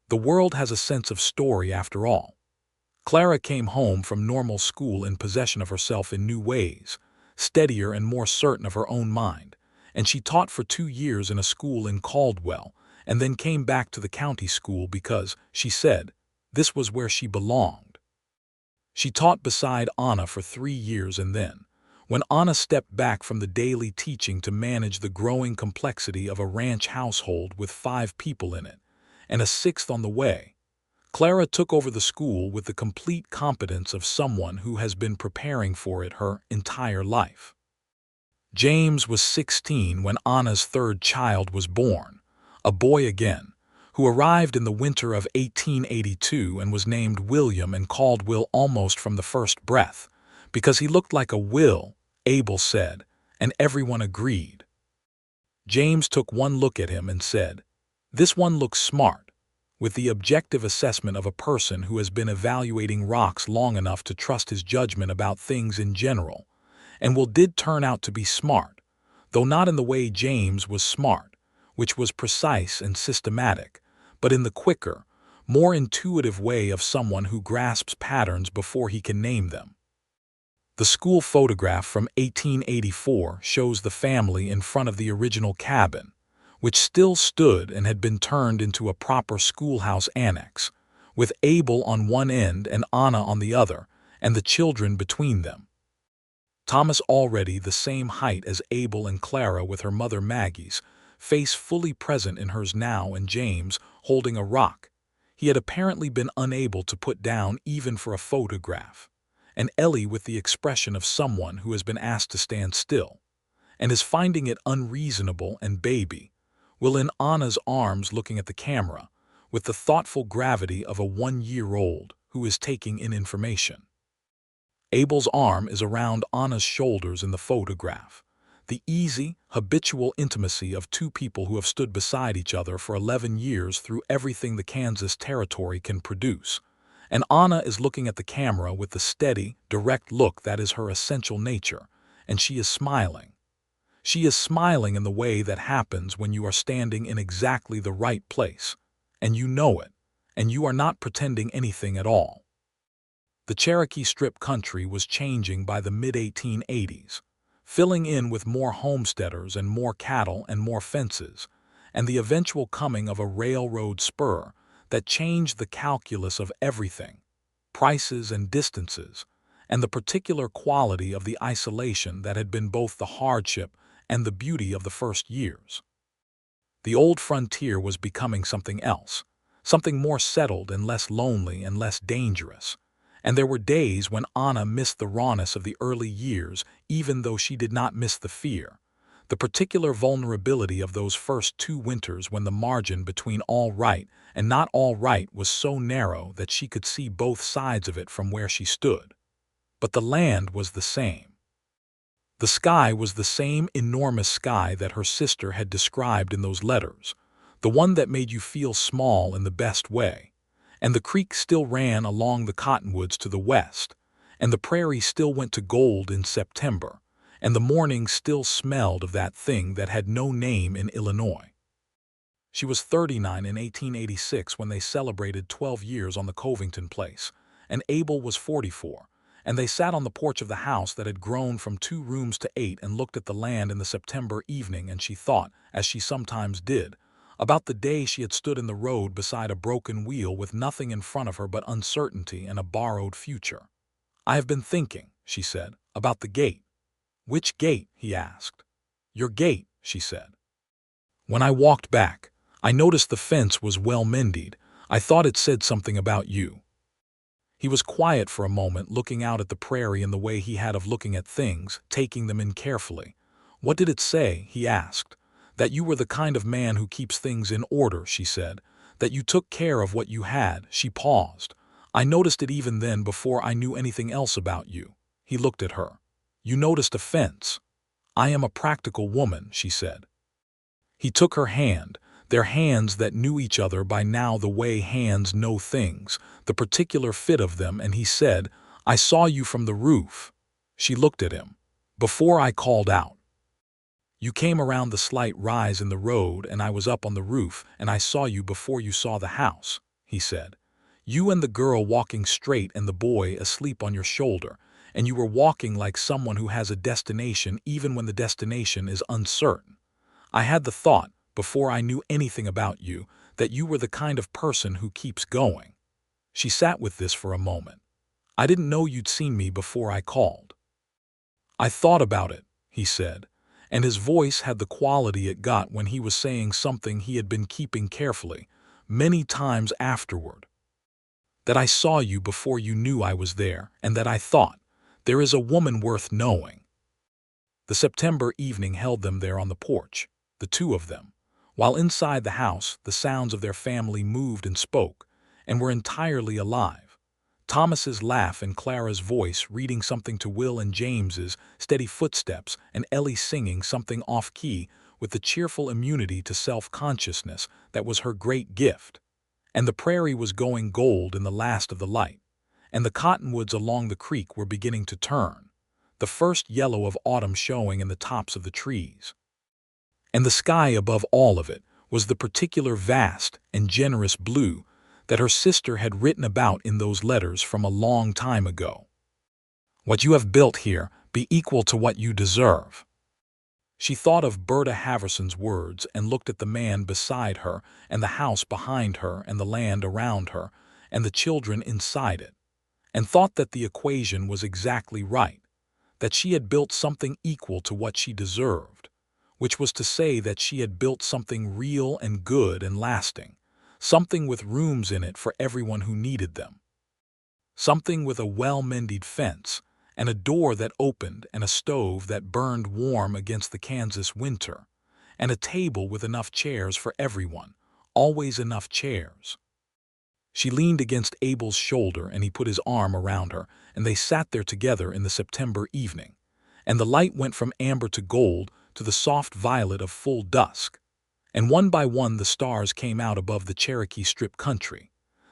S1: "The world has a sense of story after all." Clara came home from normal school in possession of herself in new ways, steadier and more certain of her own mind, and she taught for 2 years in a school in Caldwell, and then came back to the county school because, she said, this was where she belonged. She taught beside Anna for 3 years, and then, when Anna stepped back from the daily teaching to manage the growing complexity of a ranch household with 5 people in it, and a 6th on the way, Clara took over the school with the complete competence of someone who has been preparing for it her entire life. James was 16 when Anna's 3rd child was born, a boy again, who arrived in the winter of 1882 and was named William and called Will almost from the first breath, because he looked like a Will, Abel said, and everyone agreed. James took one look at him and said, "This one looks smart," with the objective assessment of a person who has been evaluating rocks long enough to trust his judgment about things in general, and Will did turn out to be smart, though not in the way James was smart, which was precise and systematic, but in the quicker, more intuitive way of someone who grasps patterns before he can name them. The school photograph from 1884 shows the family in front of the original cabin, which still stood and had been turned into a proper schoolhouse annex, with Abel on one end and Anna on the other, and the children between them. Thomas, already the same height as Abel and Clara with her mother Maggie's, face fully present in hers now, and James, holding a rock, he had apparently been unable to put down even for a photograph, and Ellie with the expression of someone who has been asked to stand still, and is finding it unreasonable and baby, Will in Anna's arms looking at the camera, with the thoughtful gravity of a 1-year-old who is taking in information. Abel's arm is around Anna's shoulders in the photograph, the easy, habitual intimacy of two people who have stood beside each other for 11 years through everything the Kansas territory can produce. And Anna is looking at the camera with the steady, direct look that is her essential nature, and she is smiling. She is smiling in the way that happens when you are standing in exactly the right place, and you know it, and you are not pretending anything at all. The Cherokee Strip country was changing by the mid-1880s, filling in with more homesteaders and more cattle and more fences, and the eventual coming of a railroad spur that changed the calculus of everything, prices and distances, and the particular quality of the isolation that had been both the hardship and the beauty of the first years. The old frontier was becoming something else, something more settled and less lonely and less dangerous. And there were days when Anna missed the rawness of the early years, even though she did not miss the fear, the particular vulnerability of those first 2 winters when the margin between all right and not all right was so narrow that she could see both sides of it from where she stood. But the land was the same. The sky was the same enormous sky that her sister had described in those letters, the one that made you feel small in the best way. And the creek still ran along the cottonwoods to the west, and the prairie still went to gold in September, and the morning still smelled of that thing that had no name in Illinois. She was 39 in 1886 when they celebrated 12 years on the Covington place, and Abel was 44, and they sat on the porch of the house that had grown from 2 rooms to 8 and looked at the land in the September evening, and she thought, as she sometimes did, about the day she had stood in the road beside a broken wheel with nothing in front of her but uncertainty and a borrowed future. "I have been thinking," she said, "about the gate." "Which gate?" he asked. "Your gate," she said. "When I walked back, I noticed the fence was well mended. I thought it said something about you." He was quiet for a moment, looking out at the prairie in the way he had of looking at things, taking them in carefully. "What did it say?" he asked. "That you were the kind of man who keeps things in order," she said. "That you took care of what you had." She paused. "I noticed it even then before I knew anything else about you." He looked at her. "You noticed a fence." "I am a practical woman," she said. He took her hand, their hands that knew each other by now the way hands know things, the particular fit of them, and he said, "I saw you from the roof." She looked at him. "Before I called out. You came around the slight rise in the road, and I was up on the roof, and I saw you before you saw the house," he said. "You and the girl walking straight and the boy asleep on your shoulder, and you were walking like someone who has a destination even when the destination is uncertain. I had the thought, before I knew anything about you, that you were the kind of person who keeps going." She sat with this for a moment. "I didn't know you'd seen me before I called." "I thought about it," he said, and his voice had the quality it got when he was saying something he had been keeping carefully, many times afterward. "That I saw you before you knew I was there, and that I thought, there is a woman worth knowing." The September evening held them there on the porch, the 2 of them, while inside the house the sounds of their family moved and spoke, and were entirely alive. Thomas's laugh and Clara's voice reading something to Will and James's steady footsteps, and Ellie singing something off-key with the cheerful immunity to self-consciousness that was her great gift. And the prairie was going gold in the last of the light, and the cottonwoods along the creek were beginning to turn, the first yellow of autumn showing in the tops of the trees. And the sky above all of it was the particular vast and generous blue that her sister had written about in those letters from a long time ago. "What you have built here, be equal to what you deserve." She thought of Berta Haverson's words and looked at the man beside her and the house behind her and the land around her and the children inside it, and thought that the equation was exactly right, that she had built something equal to what she deserved, which was to say that she had built something real and good and lasting, something with rooms in it for everyone who needed them, something with a well-mended fence, and a door that opened, and a stove that burned warm against the Kansas winter, and a table with enough chairs for everyone, always enough chairs. She leaned against Abel's shoulder, and he put his arm around her, and they sat there together in the September evening, and the light went from amber to gold to the soft violet of full dusk, and one by one the stars came out above the Cherokee Strip country,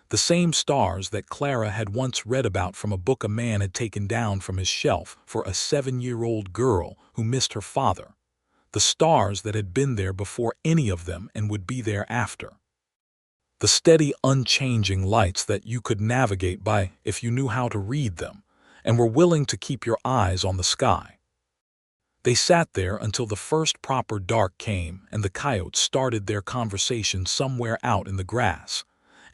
S1: the same stars that Clara had once read about from a book a man had taken down from his shelf for a 7-year-old girl who missed her father, the stars that had been there before any of them and would be there after. The steady, unchanging lights that you could navigate by if you knew how to read them and were willing to keep your eyes on the sky. They sat there until the first proper dark came and the coyotes started their conversation somewhere out in the grass,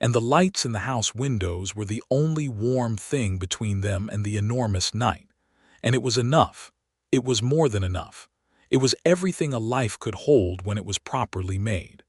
S1: and the lights in the house windows were the only warm thing between them and the enormous night. And it was enough. It was more than enough. It was everything a life could hold when it was properly made.